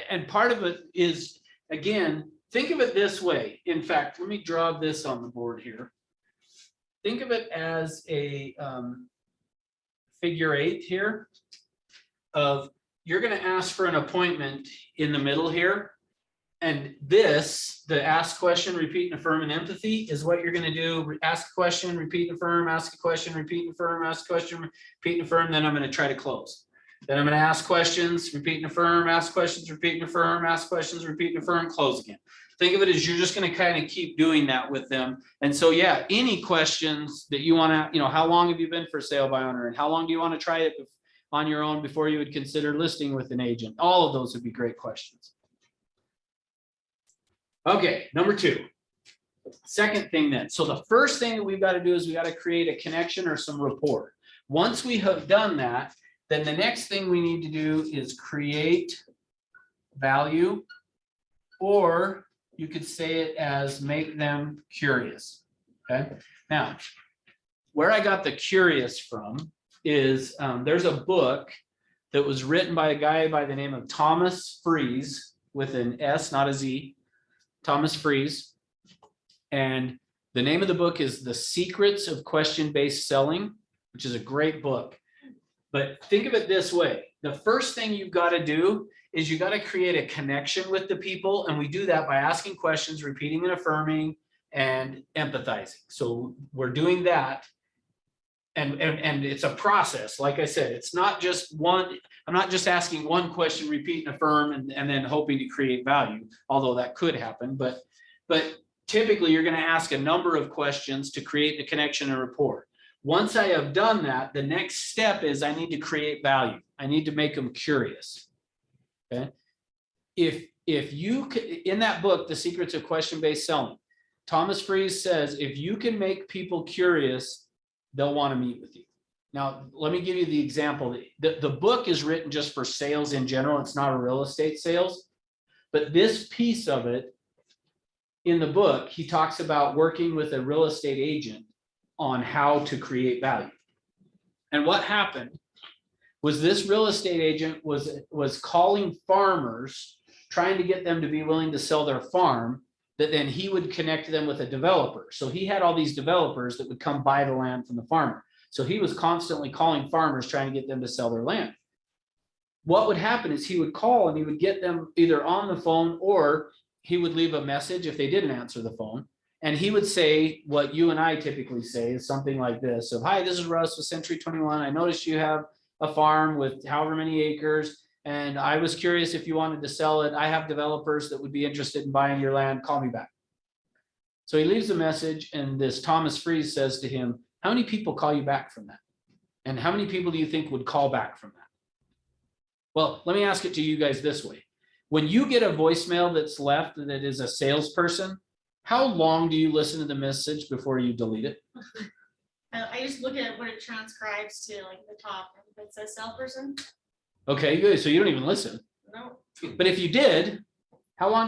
And part of it is, again, think of it this way. In fact, let me draw this on the board here. think of it as a figure eight here of, you're gonna ask for an appointment in the middle here. And this, the ask question, repeat and affirm and empathy is what you're gonna do. Ask a question, repeat and affirm, ask a question, repeat and affirm, ask a question, repeat and affirm, then I'm gonna try to close. Then I'm gonna ask questions, repeat and affirm, ask questions, repeat and affirm, ask questions, repeat and affirm, close again. Think of it as you're just gonna kind of keep doing that with them. And so, yeah, any questions that you wanna, how long have you been for sale by owner, and how long do you wanna try it on your own before you would consider listing with an agent? All of those would be great questions. Okay, number 2. Second thing then, so the first thing that we've got to do is we got to create a connection or some rapport. Once we have done that, then the next thing we need to do is create value, or you could say it as make them curious. Okay, now where I got the curious from is there's a book that was written by a guy by the name of Thomas Fries, with an S, not a Z. Thomas Fries. And the name of the book is The Secrets of Question-Based Selling, which is a great book. But think of it this way. The first thing you've got to do is you got to create a connection with the people. And we do that by asking questions, repeating and affirming, and empathizing. So we're doing that. And it's a process. Like I said, it's not just one. I'm not just asking one question, repeat and affirm, and then hoping to create value, although that could happen. But typically you're going to ask a number of questions to create the connection and rapport. Once I have done that, the next step is I need to create value. I need to make them curious. Okay. If you in that book, The Secrets of Question-Based Selling, Thomas Fries says, if you can make people curious, they'll want to meet with you. Now, let me give you the example. The book is written just for sales in general. It's not a real estate sales, but this piece of it in the book, he talks about working with a real estate agent on how to create value. And what happened was this real estate agent was calling farmers, trying to get them to be willing to sell their farm, that then he would connect them with a developer. So he had all these developers that would come buy the land from the farmer. So he was constantly calling farmers, trying to get them to sell their land. What would happen is he would call and he would get them either on the phone, or he would leave a message if they didn't answer the phone. And he would say what you and I typically say is something like this: of, hi, this is Russ with Century 21. I noticed you have a farm with however many acres, and I was curious if you wanted to sell it. I have developers that would be interested in buying your land. Call me back. So he leaves a message, and this Thomas Fries says to him, how many people call you back from that? And how many people do you think would call back from that? Well, let me ask it to you guys this way. When you get a voicemail that's left that is a salesperson, how long do you listen to the message before you delete it? I just look at what it transcribes to, like the top, if it says salesperson. Okay, good. So you don't even listen. No. But if you did, how long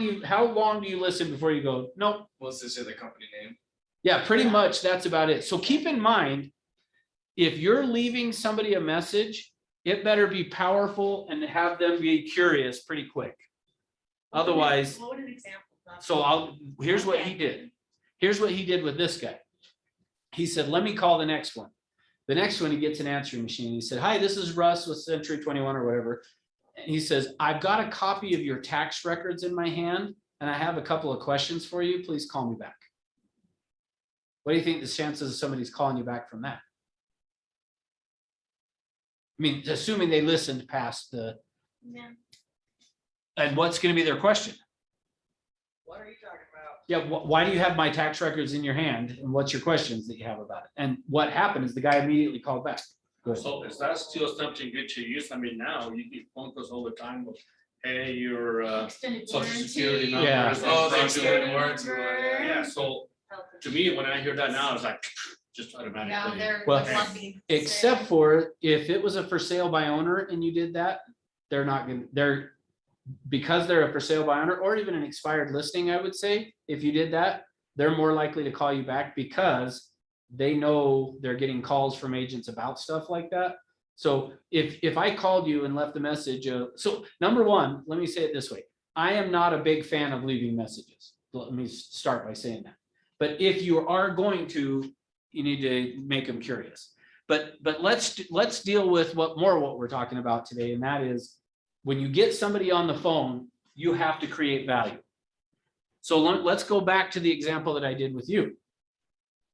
do you listen before you go, nope? What's this say the company name? Yeah, pretty much that's about it. So keep in mind, if you're leaving somebody a message, it better be powerful and have them be curious pretty quick. Otherwise, What would an example of that so be? here's what he did. Here's what he did with this guy. He said, let me call the next one. The next one, he gets an answering machine. He said, hi, this is Russ with Century 21 or whatever. And he says, I've got a copy of your tax records in my hand, and I have a couple of questions for you. Please call me back. What do you think the chances of somebody's calling you back from that? I mean, assuming they listened past the, Yeah. and what's going to be their question? What are you talking about? Yeah, why do you have my tax records in your hand? And what's your questions that you have about it? And what happened is the guy immediately called back. Good. So is that still something good to use? I mean, now you get phone calls all the time with, hey, your Extended social security warranty. number. Yeah. is Oh, the not extended good. warranty. Yeah, so to me, when I hear that now, it's like, just Yeah, automatically. they're Well, lucky. Except for if it was a for sale by owner and you did that, they're not going to, because they're a for sale by owner or even an expired listing, I would say, if you did that, they're more likely to call you back because they know they're getting calls from agents about stuff like that. So if I called you and left a message, so number one, let me say it this way. I am not a big fan of leaving messages. Let me start by saying that. But if you are going to, you need to make them curious. But let's deal with what we're talking about today, and that is when you get somebody on the phone, you have to create value. So let's go back to the example that I did with you.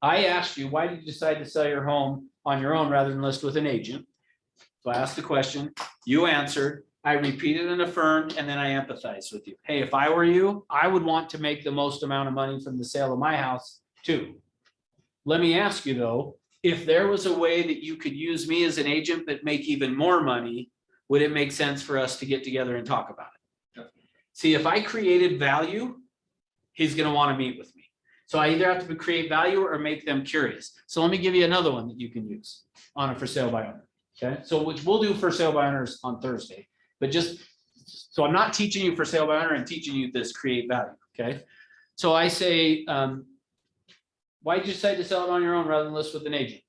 I asked you, why did you decide to sell your home on your own rather than list with an agent? So I asked the question, you answered, I repeated and affirmed, and then I empathized with you. Hey, if I were you, I would want to make the most amount of money from the sale of my house too. Let me ask you though, if there was a way that you could use me as an agent but make even more money, would it make sense for us to get together and talk about it? Definitely. See, if I created value, he's gonna want to meet with me. So I either have to create value or make them curious. So let me give you another one that you can use on a for sale by owner. Okay, so which we'll do for sale by owners on Thursday, but so I'm not teaching you for sale by owner, I'm teaching you this create value. Okay, so I say, why did you decide to sell it on your own rather than list with an agent?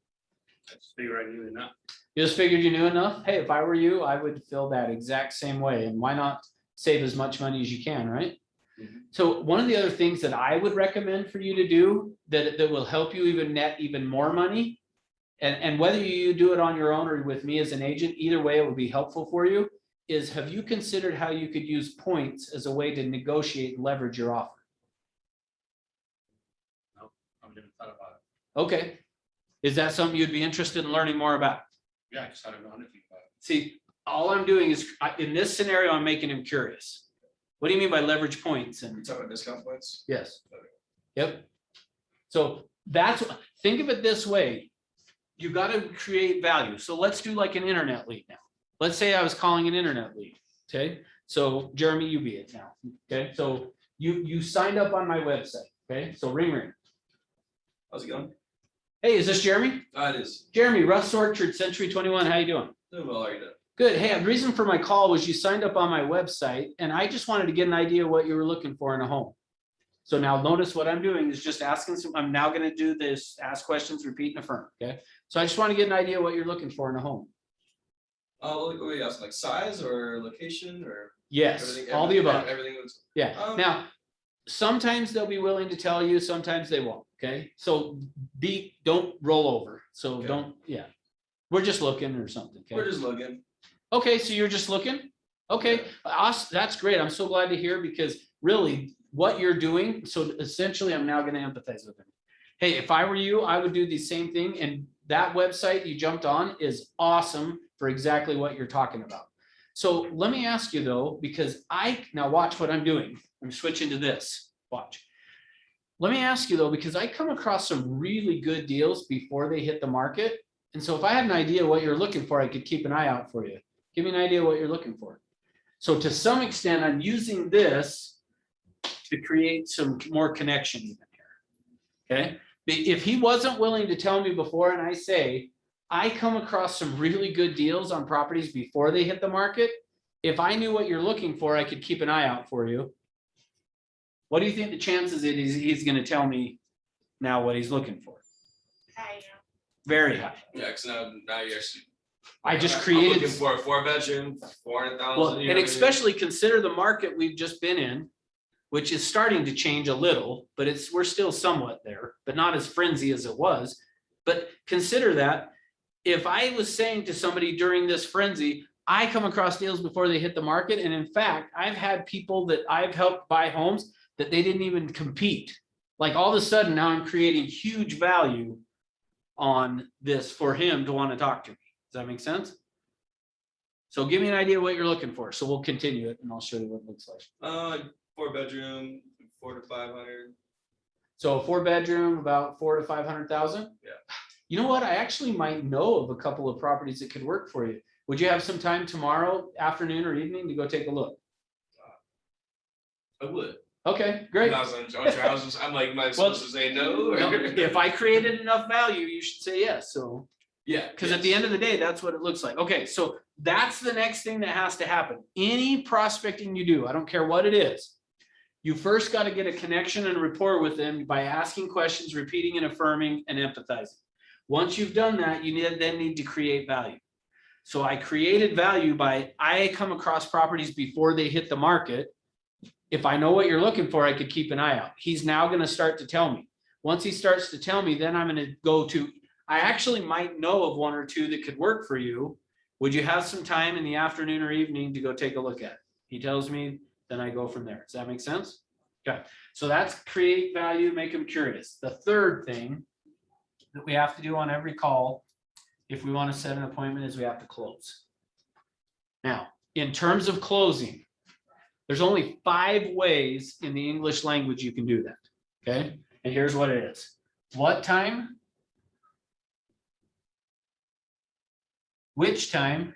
I just figure I knew enough. You just figured you knew enough? Hey, if I were you, I would feel that exact same way. And why not save as much money as you can, right? Mhm. So one of the other things that I would recommend for you to do that will help you even net even more money, and whether you do it on your own or with me as an agent, either way, it would be helpful for you, is have you considered how you could use points as a way to negotiate and leverage your offer? I haven't even thought about it. Okay. Is that something you'd be interested in learning more about? Yeah, I just hadn't known anything about it. See, all I'm doing is, in this scenario, I'm making him curious. What do you mean by leverage points? You And talking about discount points? yes. Yep. So think of it this way. You got to create value. So let's do like an internet lead now. Let's say I was calling an internet lead. Okay. So Jeremy, you be it now. Okay. So you signed up on my website. Okay. So ring. How's it going? Hey, is this Jeremy? It is. Jeremy, Russ Orchard, Century 21. How you doing? Doing well, how are you doing? Good. Hey, the reason for my call was you signed up on my website and I just wanted to get an idea what you were looking for in a home. So now notice what I'm doing is just asking I'm now going to do this, ask questions, repeat and affirm. Okay. So I just want to get an idea what you're looking for in a home. What are you asking, like size or location or? Yes, everything- all the everything- above. Everything was, Yeah. Now, sometimes they'll be willing to tell you, sometimes they won't. Okay. So don't roll over. So Okay. yeah. We're just looking or something. Okay. we're just looking. Okay, so you're just looking? Okay, that's great. I'm so glad to hear because really what you're doing, so essentially I'm now going to empathize with them. Hey, if I were you, I would do the same thing. And that website you jumped on is awesome for exactly what you're talking about. So let me ask you though, because now watch what I'm doing. I'm switching to this, watch. Let me ask you though, because I come across some really good deals before they hit the market. And so if I had an idea what you're looking for, I could keep an eye out for you. Give me an idea what you're looking for. So to some extent, I'm using this to create some more connection even here. Okay. If he wasn't willing to tell me before, and I say, I come across some really good deals on properties before they hit the market. If I knew what you're looking for, I could keep an eye out for you. What do you think the chances is he's going to tell me now what he's looking for? Very high. Yeah, because now you're actually. I just I'm created. looking for a 4-bedroom, 400,000. Well, and especially consider the market we've just been in, which is starting to change a little, but we're still somewhat there, but not as frenzy as it was. But consider that if I was saying to somebody during this frenzy, I come across deals before they hit the market. And in fact, I've had people that I've helped buy homes that they didn't even compete. Like all of a sudden now I'm creating huge value on this for him to want to talk to me. Does that make sense? So give me an idea what you're looking for. So we'll continue it and I'll show you what it looks like. 4-bedroom, 4 to 500. So a 4-bedroom, about 400,000 to 500,000. Yeah. You know what? I actually might know of a couple of properties that could work for you. Would you have some time tomorrow afternoon or evening to go take a look? I would. Okay, great. I'm like, am I supposed to say no? No, if I created enough value, you should say yes. So, Yeah. because at the end of the day, that's what it looks like. Okay, so that's the next thing that has to happen. Any prospecting you do, I don't care what it is, you first got to get a connection and rapport with them by asking questions, repeating and affirming and empathizing. Once you've done that, you then need to create value. So I created value I come across properties before they hit the market. If I know what you're looking for, I could keep an eye out. He's now going to start to tell me. Once he starts to tell me, then I'm gonna go to, I actually might know of one or two that could work for you. Would you have some time in the afternoon or evening to go take a look at it? He tells me, then I go from there. Does that make sense? Okay, so that's create value, make them curious. The third thing that we have to do on every call, if we want to set an appointment, is we have to close. Now, in terms of closing, there's only 5 ways in the English language you can do that, okay? And here's what it is. What time? Which time?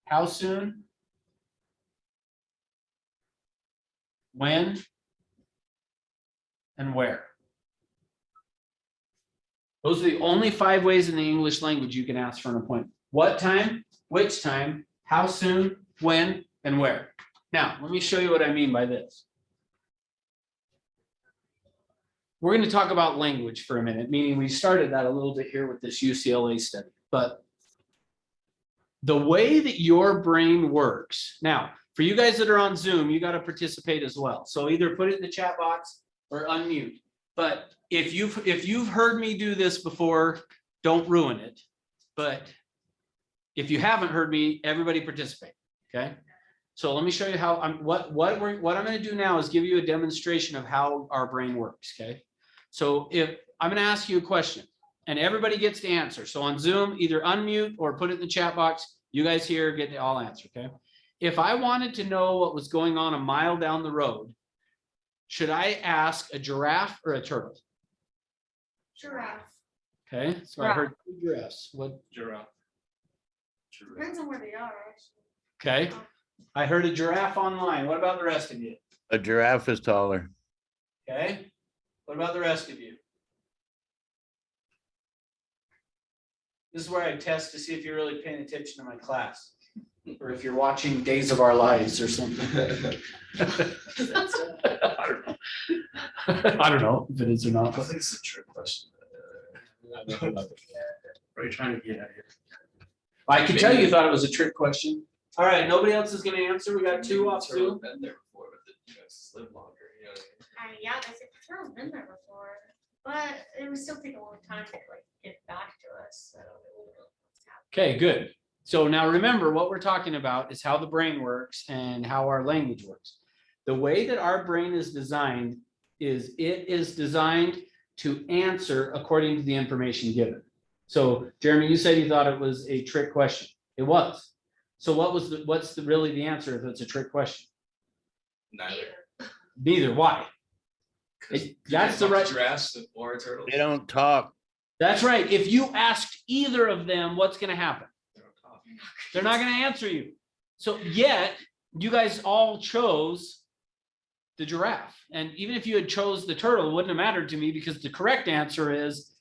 How soon? When? And where? Those are the only 5 ways in the English language you can ask for an appointment. What time, which time, how soon, when, and where. Now, let me show you what I mean by this. We're going to talk about language for a minute, meaning we started that a little bit here with this UCLA study, but the way that your brain works. Now, for you guys that are on Zoom, you got to participate as well. So either put it in the chat box or unmute. But if you've heard me do this before, don't ruin it. But if you haven't heard me, everybody participate. Okay. So let me show you how what I'm going to do now is give you a demonstration of how our brain works. Okay. So if I'm going to ask you a question and everybody gets to answer. So on Zoom, either unmute or put it in the chat box. You guys here get to all answer. Okay. If I wanted to know what was going on a mile down the road, should I ask a giraffe or a turtle? Giraffe. Okay, so I heard 2 giraffes. What? Giraffe. Depends on where they are, actually. Okay, I heard a giraffe online. What about the rest of you? A giraffe is taller. Okay, what about the rest of you? This is where I test to see if you're really paying attention to my class, or if you're watching Days of Our Lives or something. I don't know if it is or not. I think it's a trick question. What are you trying to get at here? I can tell you thought it was a trick question. All right, nobody else is gonna answer. We got 2 off Zoom. Been there before, but you guys live longer, you know what I mean? Yeah, that's it. Turtle's been there before, but it would still take a long time to like get back to us, so. Okay, good. So now remember, what we're talking about is how the brain works and how our language works. The way that our brain is designed is it is designed to answer according to the information given. So Jeremy, you said you thought it was a trick question. It was. So what's really the answer if it's a trick question? Neither. Neither. Why? That's the right. Giraffes or turtles. They don't talk. That's right. If you asked either of them, what's going to happen? They're not going to answer you. So yet you guys all chose the giraffe. And even if you had chose the turtle, it wouldn't have mattered to me because the correct answer is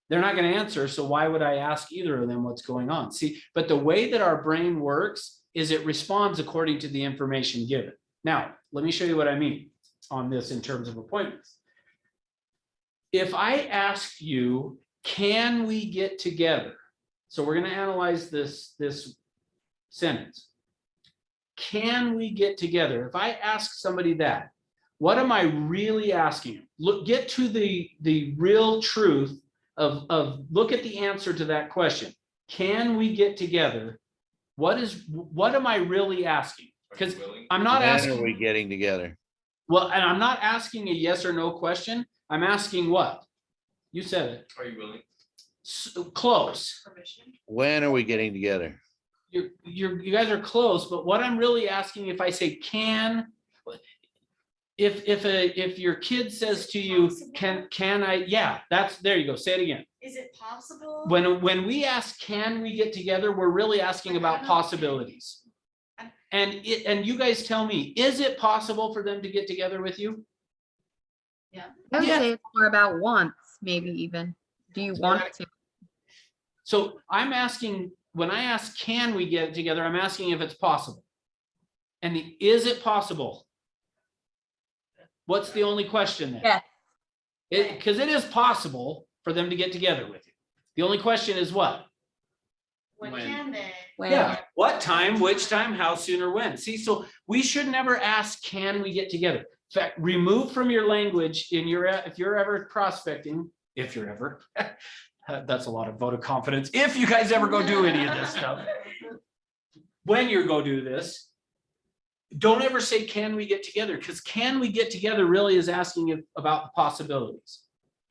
they're not going to answer. So why would I ask either of them what's going on? See, but the way that our brain works is it responds according to the information given. Now, let me show you what I mean on this in terms of appointments. If I ask you, can we get together? So we're going to analyze this sentence. Can we get together? If I ask somebody that, what am I really asking? Look, get to the real truth of look at the answer to that question. Can we get together? What am I really asking? Because I'm not When asking. are we getting together? Well, and I'm not asking a yes or no question. I'm asking what? You said it. Are you willing? Close. Permission. When are we getting together? You guys are close, but what I'm really asking, if I say can, if your kid says to you, can I, yeah, there you go. Say it again. Is it possible? When we ask, can we get together, we're really asking about possibilities. And you guys tell me, is it possible for them to get together with you? I would Yeah. say it's more about wants, maybe even. Do you want to? So I'm asking, when I ask, can we get together, I'm asking if it's possible. And is it possible? What's the only question then? Yes. Because it is possible for them to get together with you. The only question is what? When When? can they? When- Yeah, what time, which time, how soon, or when? See, so we should never ask, can we get together? In fact, remove from your language in your, if you're ever prospecting, if you're ever, that's a lot of vote of confidence, if you guys ever go do any of this stuff. When you go do this, don't ever say, can we get together? Because can we get together really is asking about the possibilities.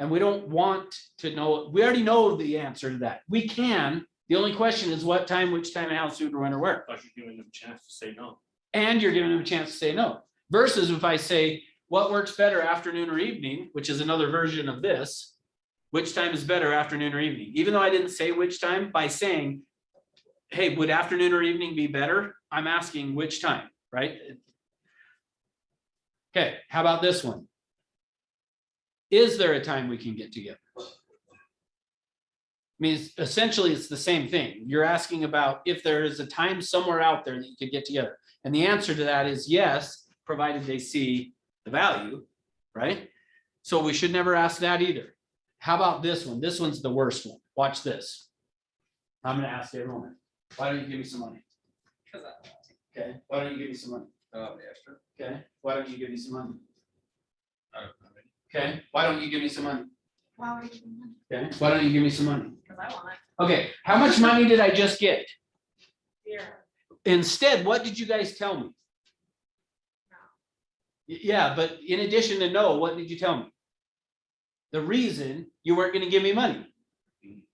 And we don't want to know, we already know the answer to that. We can. The only question is what time, which time, and how soon, or when, or where. Plus you're giving them a chance to say no. And you're giving them a chance to say no. Versus if I say, what works better, afternoon or evening, which is another version of this, which time is better, afternoon or evening? Even though I didn't say which time, by saying, hey, would afternoon or evening be better? I'm asking which time, right? Okay, how about this one? Is there a time we can get together? I mean, essentially, it's the same thing. You're asking about if there is a time somewhere out there that you could get together. And the answer to that is yes, provided they see the value, right? So we should never ask that either. How about this one? This one's the worst one. Watch this. I'm gonna ask everyone, why don't you give me some money? Cause I. Okay, why don't you give me some money? The extra. Okay, why don't you give me some money? I don't know. Okay, why don't you give me some money? Why would you? Okay, why don't you give me some money? Cause I want it. Okay, how much money did I just get? Here. Instead, what did you guys tell me? Yeah, but in addition to no, what did you tell me? The reason you weren't gonna give me money.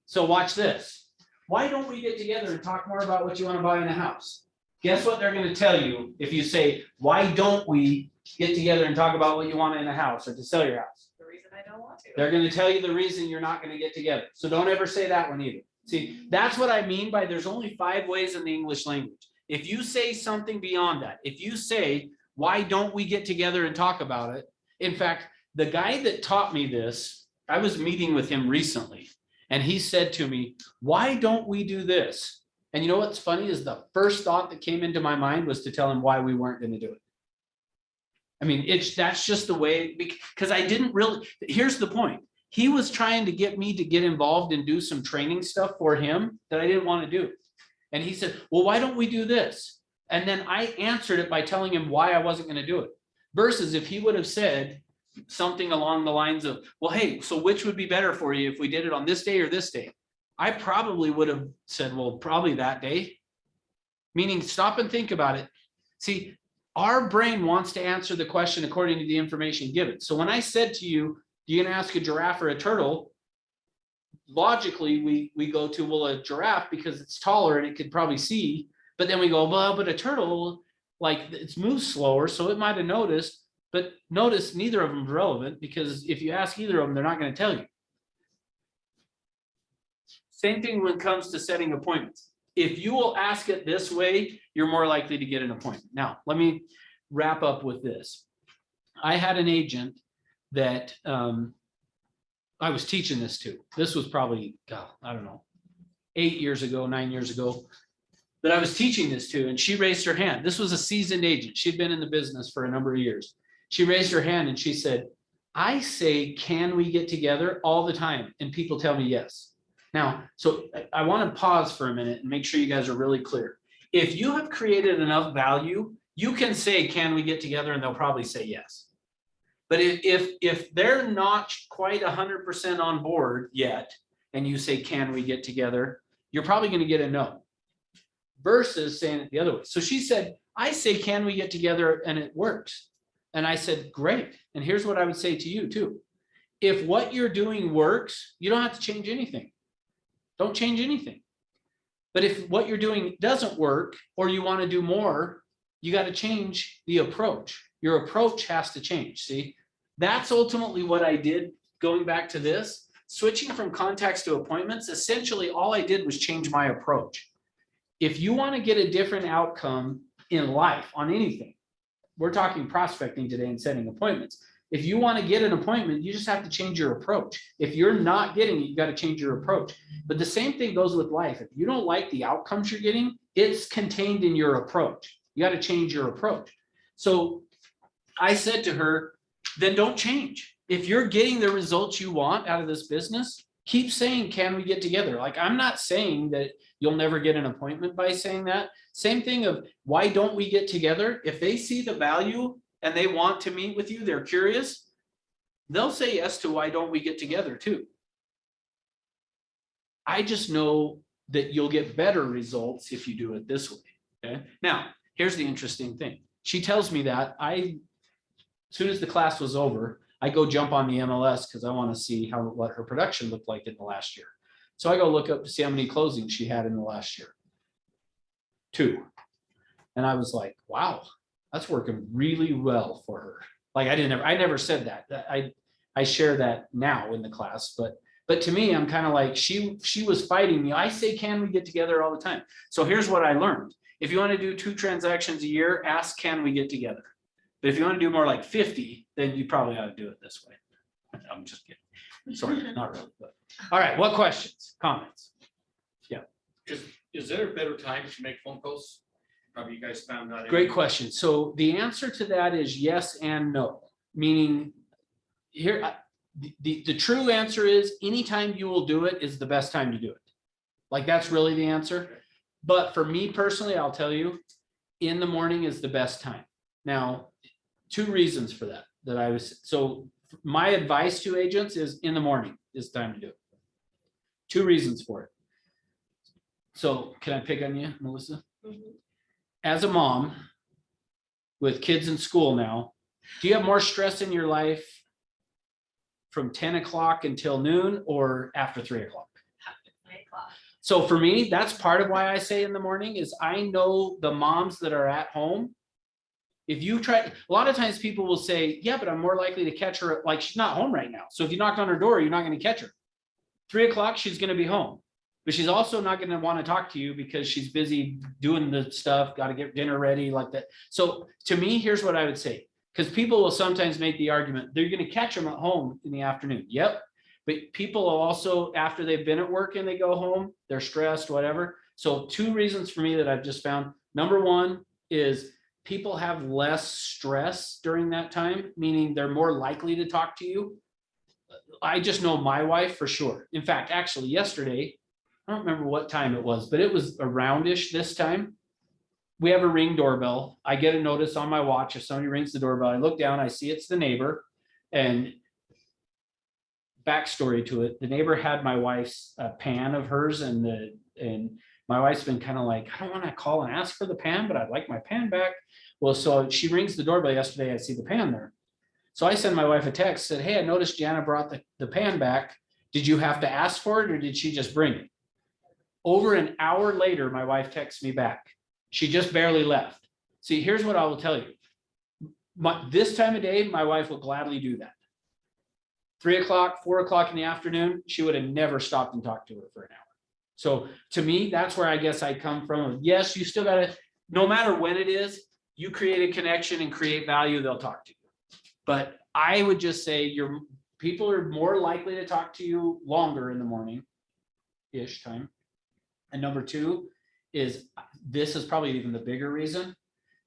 So watch this. Why don't we get together and talk more about what you wanna buy in a house? Guess what they're gonna tell you if you say, why don't we get together and talk about what you want in a house or to sell your house? The reason I don't want to. They're gonna tell you the reason you're not gonna get together. So don't ever say that one either. See, that's what I mean by there's only 5 ways in the English language. If you say something beyond that, if you say, why don't we get together and talk about it? In fact, the guy that taught me this, I was meeting with him recently, and he said to me, why don't we do this? And you know what's funny is the first thought that came into my mind was to tell him why we weren't gonna do it. I mean, that's just the way, because I didn't really, here's the point. He was trying to get me to get involved and do some training stuff for him that I didn't want to do. And he said, well, why don't we do this? And then I answered it by telling him why I wasn't going to do it. Versus if he would have said something along the lines of, well, hey, so which would be better for you if we did it on this day or this day? I probably would have said, well, probably that day. Meaning stop and think about it. See, our brain wants to answer the question according to the information given. So when I said to you, you're gonna ask a giraffe or a turtle, logically, we go to, well, a giraffe because it's taller and it could probably see, but then we go, well, but a turtle, like it moves slower, so it might have noticed, but notice neither of them is relevant because if you ask either of them, they're not gonna tell you. Same thing when it comes to setting appointments. If you will ask it this way, you're more likely to get an appointment. Now, let me wrap up with this. I had an agent that I was teaching this to. This was probably, God, I don't know, 8 years ago, 9 years ago, that I was teaching this to, and she raised her hand. This was a seasoned agent. She'd been in the business for a number of years. She raised her hand and she said, I say, can we get together all the time? And people tell me yes. Now, so I want to pause for a minute and make sure you guys are really clear. If you have created enough value, you can say, can we get together? And they'll probably say yes. But if they're not quite 100% on board yet, and you say, can we get together? You're probably going to get a no. Versus saying it the other way. So she said, I say, can we get together? And it works. And I said, great. And here's what I would say to you too. If what you're doing works, you don't have to change anything. Don't change anything. But if what you're doing doesn't work, or you want to do more, you got to change the approach. Your approach has to change. See, that's ultimately what I did going back to this. Switching from contacts to appointments, essentially all I did was change my approach. If you want to get a different outcome in life on anything, we're talking prospecting today and setting appointments. If you want to get an appointment, you just have to change your approach. If you're not getting it, you got to change your approach. But the same thing goes with life. If you don't like the outcomes you're getting, it's contained in your approach. You got to change your approach. So I said to her, then don't change. If you're getting the results you want out of this business, keep saying, can we get together? Like, I'm not saying that you'll never get an appointment by saying that. Same thing of why don't we get together? If they see the value and they want to meet with you, they're curious, they'll say yes to why don't we get together too. I just know that you'll get better results if you do it this way. Okay. Now, here's the interesting thing. She tells me that as soon as the class was over, I go jump on the MLS because I want to see what her production looked like in the last year. So I go look up to see how many closings she had in the last year. 2. And I was like, wow, that's working really well for her. Like I never said that. I share that now in the class, but to me, I'm kind of like, she was fighting me. I say, can we get together all the time? So here's what I learned. If you want to do 2 transactions a year, ask, can we get together? But if you want to do more like 50, then you probably ought to do it this way. I'm just kidding. Sorry, not really. But. All right, what questions, comments? Is there a better time to make phone calls? Have you guys found out? Great question. So the answer to that is yes and no. Meaning, here, the true answer is anytime you will do it is the best time to do it. Like that's really the answer. But for me personally, I'll tell you, in the morning is the best time. Now, 2 reasons for that. So my advice to agents is in the morning is time to do it. 2 reasons for it. So can I pick on you, Melissa? As a mom with kids in school now, do you have more stress in your life from 10 o'clock until noon or after 3 o'clock? After 3 o'clock. So for me, that's part of why I say in the morning is I know the moms that are at home. If you try, a lot of times people will say, yeah, but I'm more likely to catch her. Like she's not home right now. So if you knocked on her door, you're not going to catch her. 3 o'clock, she's going to be home. But she's also not going to want to talk to you because she's busy doing the stuff, got to get dinner ready like that. So to me, here's what I would say. Because people will sometimes make the argument, they're going to catch them at home in the afternoon. Yep. But people will also, after they've been at work and they go home, they're stressed, whatever. So 2 reasons for me that I've just found. Number 1 is people have less stress during that time, meaning they're more likely to talk to you. I just know my wife for sure. In fact, actually yesterday, I don't remember what time it was, but it was aroundish this time. We have a Ring doorbell. I get a notice on my watch if somebody rings the doorbell. I look down, I see it's the neighbor. And backstory to it, the neighbor had my wife's pan of hers, and my wife's been kind of like, I don't want to call and ask for the pan, but I'd like my pan back. Well, so she rings the doorbell yesterday. I see the pan there. So I send my wife a text, said, hey, I noticed Jana brought the pan back. Did you have to ask for it or did she just bring it? Over an hour later, my wife texts me back. She just barely left. See, here's what I will tell you. This time of day, my wife will gladly do that. 3 o'clock, 4 o'clock in the afternoon, she would have never stopped and talked to her for an hour. So to me, that's where I guess I come from. Yes, you still got to, no matter when it is, you create a connection and create value, they'll talk to you. But I would just say people are more likely to talk to you longer in the morning-ish time. And number 2 is, this is probably even the bigger reason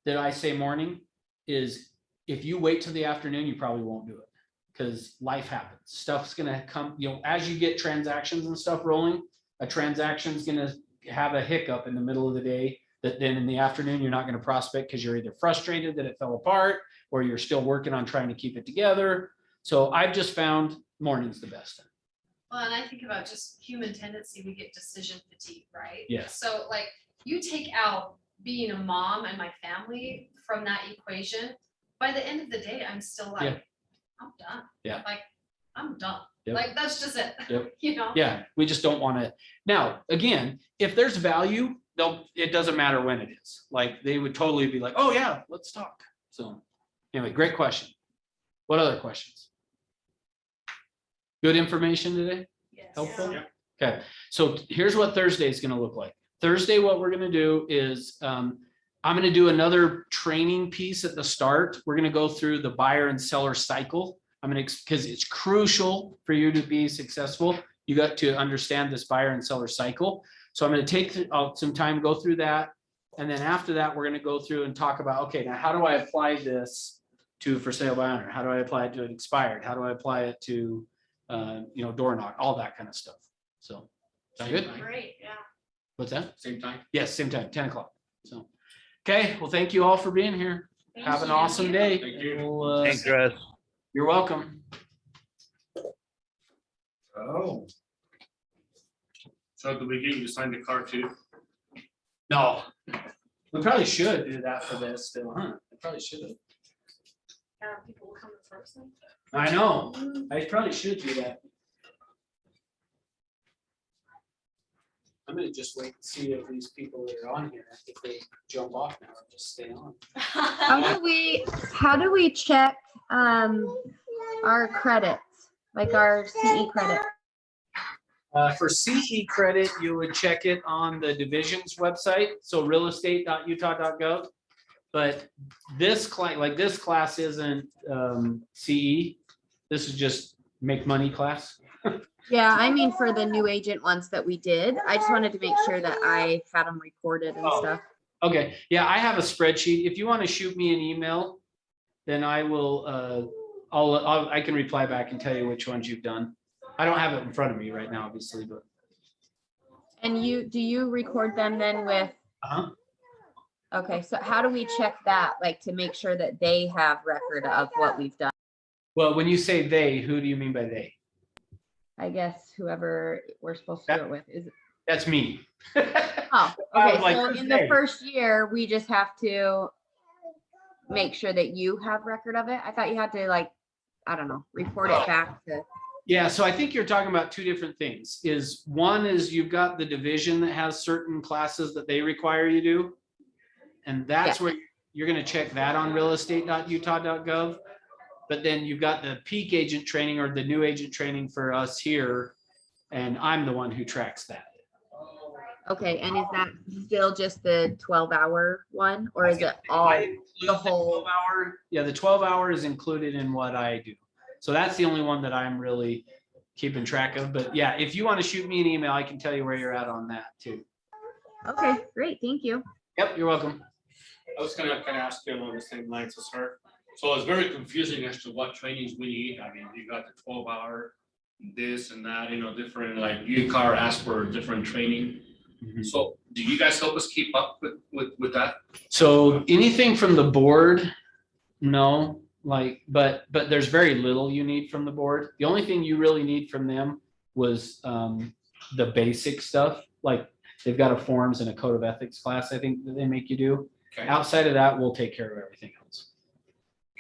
that I say morning, is if you wait till the afternoon, you probably won't do it because life happens. Stuff's going to come, as you get transactions and stuff rolling, a transaction is going to have a hiccup in the middle of the day that then in the afternoon, you're not going to prospect because you're either frustrated that it fell apart or you're still working on trying to keep it together. So I've just found morning's the best. Well, and I think about just human tendency, we get decision fatigue, right? Yes. So like you take out being a mom and my family from that equation, by the end of the day, I'm still like, Yeah. I'm done. Yeah. Like, I'm done. Yep. Like, that's just it. Yep. You know? Yeah, we just don't want to. Now, again, if there's value, it doesn't matter when it is. Like they would totally be like, oh yeah, let's talk. So anyway, great question. What other questions? Good information today? Yes. Helpful? Yeah. Okay, so here's what Thursday is going to look like. Thursday, what we're going to do is I'm going to do another training piece at the start. We're going to go through the buyer and seller cycle. Because it's crucial for you to be successful. You got to understand this buyer and seller cycle. So I'm going to take some time, go through that. And then after that, we're going to go through and talk about, okay, now how do I apply this to for sale by owner? How do I apply it to an expired? How do I apply it to, door knock, all that kind of stuff. So, is that good? Great, yeah. What's that? Same time? Yes, same time, 10 o'clock. So, okay, well, thank you all for being here. Have an awesome day. Thank you. We'll, Thanks, Russ. you're welcome. Oh. So do we get you to sign the card too? No, we probably should do that for this still, huh? I probably should have. People will come in person. I know, I probably should do that. I'm gonna just wait and see if these people that are on here, if they jump off now or just stay on. How do we check our credits, like our CE credit? For CE credit, you would check it on the division's website, so realestate.utah.gov. But this class isn't CE. This is just make money class. Yeah, I mean for the new agent ones that we did, I just wanted to make sure that I had them recorded and Oh. stuff. Okay, yeah, I have a spreadsheet. If you want to shoot me an email, then I will, I can reply back and tell you which ones you've done. I don't have it in front of me right now, obviously, but. And do you record them then with? Uh-huh. Okay, so how do we check that, like to make sure that they have record of what we've done? Well, when you say they, who do you mean by they? I guess whoever we're supposed to do it with is. That's me. Oh, I okay, was like, so who's in the they? first year, we just have to make sure that you have record of it. I thought you had to like, I don't know, report it back to. Yeah, so I think you're talking about two different things. One is you've got the division that has certain classes that they require you to do. And that's Yeah. where you're gonna check that on realestate.utah.gov. But then you've got the peak agent training or the new agent training for us here. And I'm the one who tracks that. Okay, and is that still just the 12-hour one, or is it all the whole? 12-hour, yeah, the 12-hour is included in what I do. So that's the only one that I'm really keeping track of. But yeah, if you want to shoot me an email, I can tell you where you're at on that too. Okay, great, thank you. Yep, you're welcome. I was gonna kind of ask you along the same lines as her. So it's very confusing as to what trainings we need. I mean, you got the 12-hour, this and that, different, like UCAR asks for different training. So do you guys help us keep up with that? So anything from the board, no, but there's very little you need from the board. The only thing you really need from them was the basic stuff. Like they've got a forms and a code of ethics class, I think, that they make you do. Okay. Outside of that, we'll take care of everything else.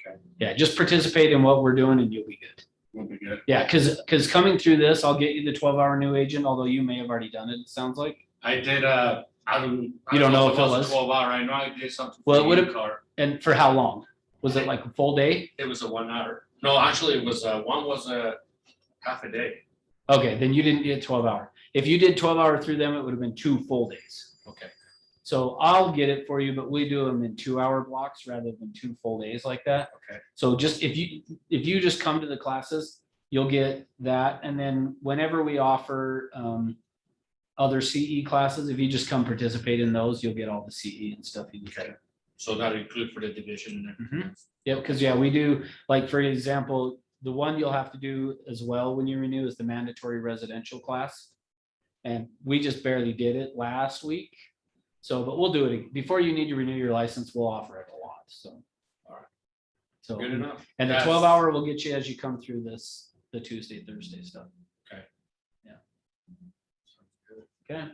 Okay. Yeah, just participate in what we're doing and you'll be good. We'll be good. Yeah, because coming through this, I'll get you the 12-hour new agent, although you may have already done it, it sounds like. I did, I don't. You don't know if it was? 12-hour, I know I did something. Well, it for would've- UCAR. And for how long? Was it like a full day? It was a 1 hour. No, actually, it was, one was a half a day. Okay, then you didn't get 12-hour. If you did 12-hour through them, it would have been 2 full days. Okay. So I'll get it for you, but we do them in 2-hour blocks rather than 2 full days like that. Okay. So just if you just come to the classes, you'll get that. And then whenever we offer other CE classes, if you just come participate in those, you'll get all the CE and stuff you need. Okay. So that include for the division and everything. Yeah, because yeah, we do, like, for example, the one you'll have to do as well when you renew is the mandatory residential class. And we just barely did it last week. So, but we'll do it before you need to renew your license, we'll offer it a lot, so. All right. So, Good enough. and the That's- 12-hour will get you as you come through the Tuesday, Thursday stuff. Okay. Yeah. Okay.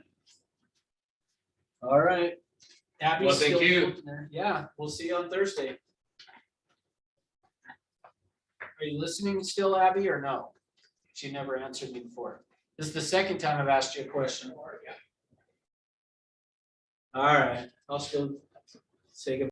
All right. Abby's Well, thank still you. floating there. Yeah, we'll see you on Thursday. Are you listening still, Abby, or no? She never answered me before. This is the second time I've asked you a question. All right, I'll still say goodbye.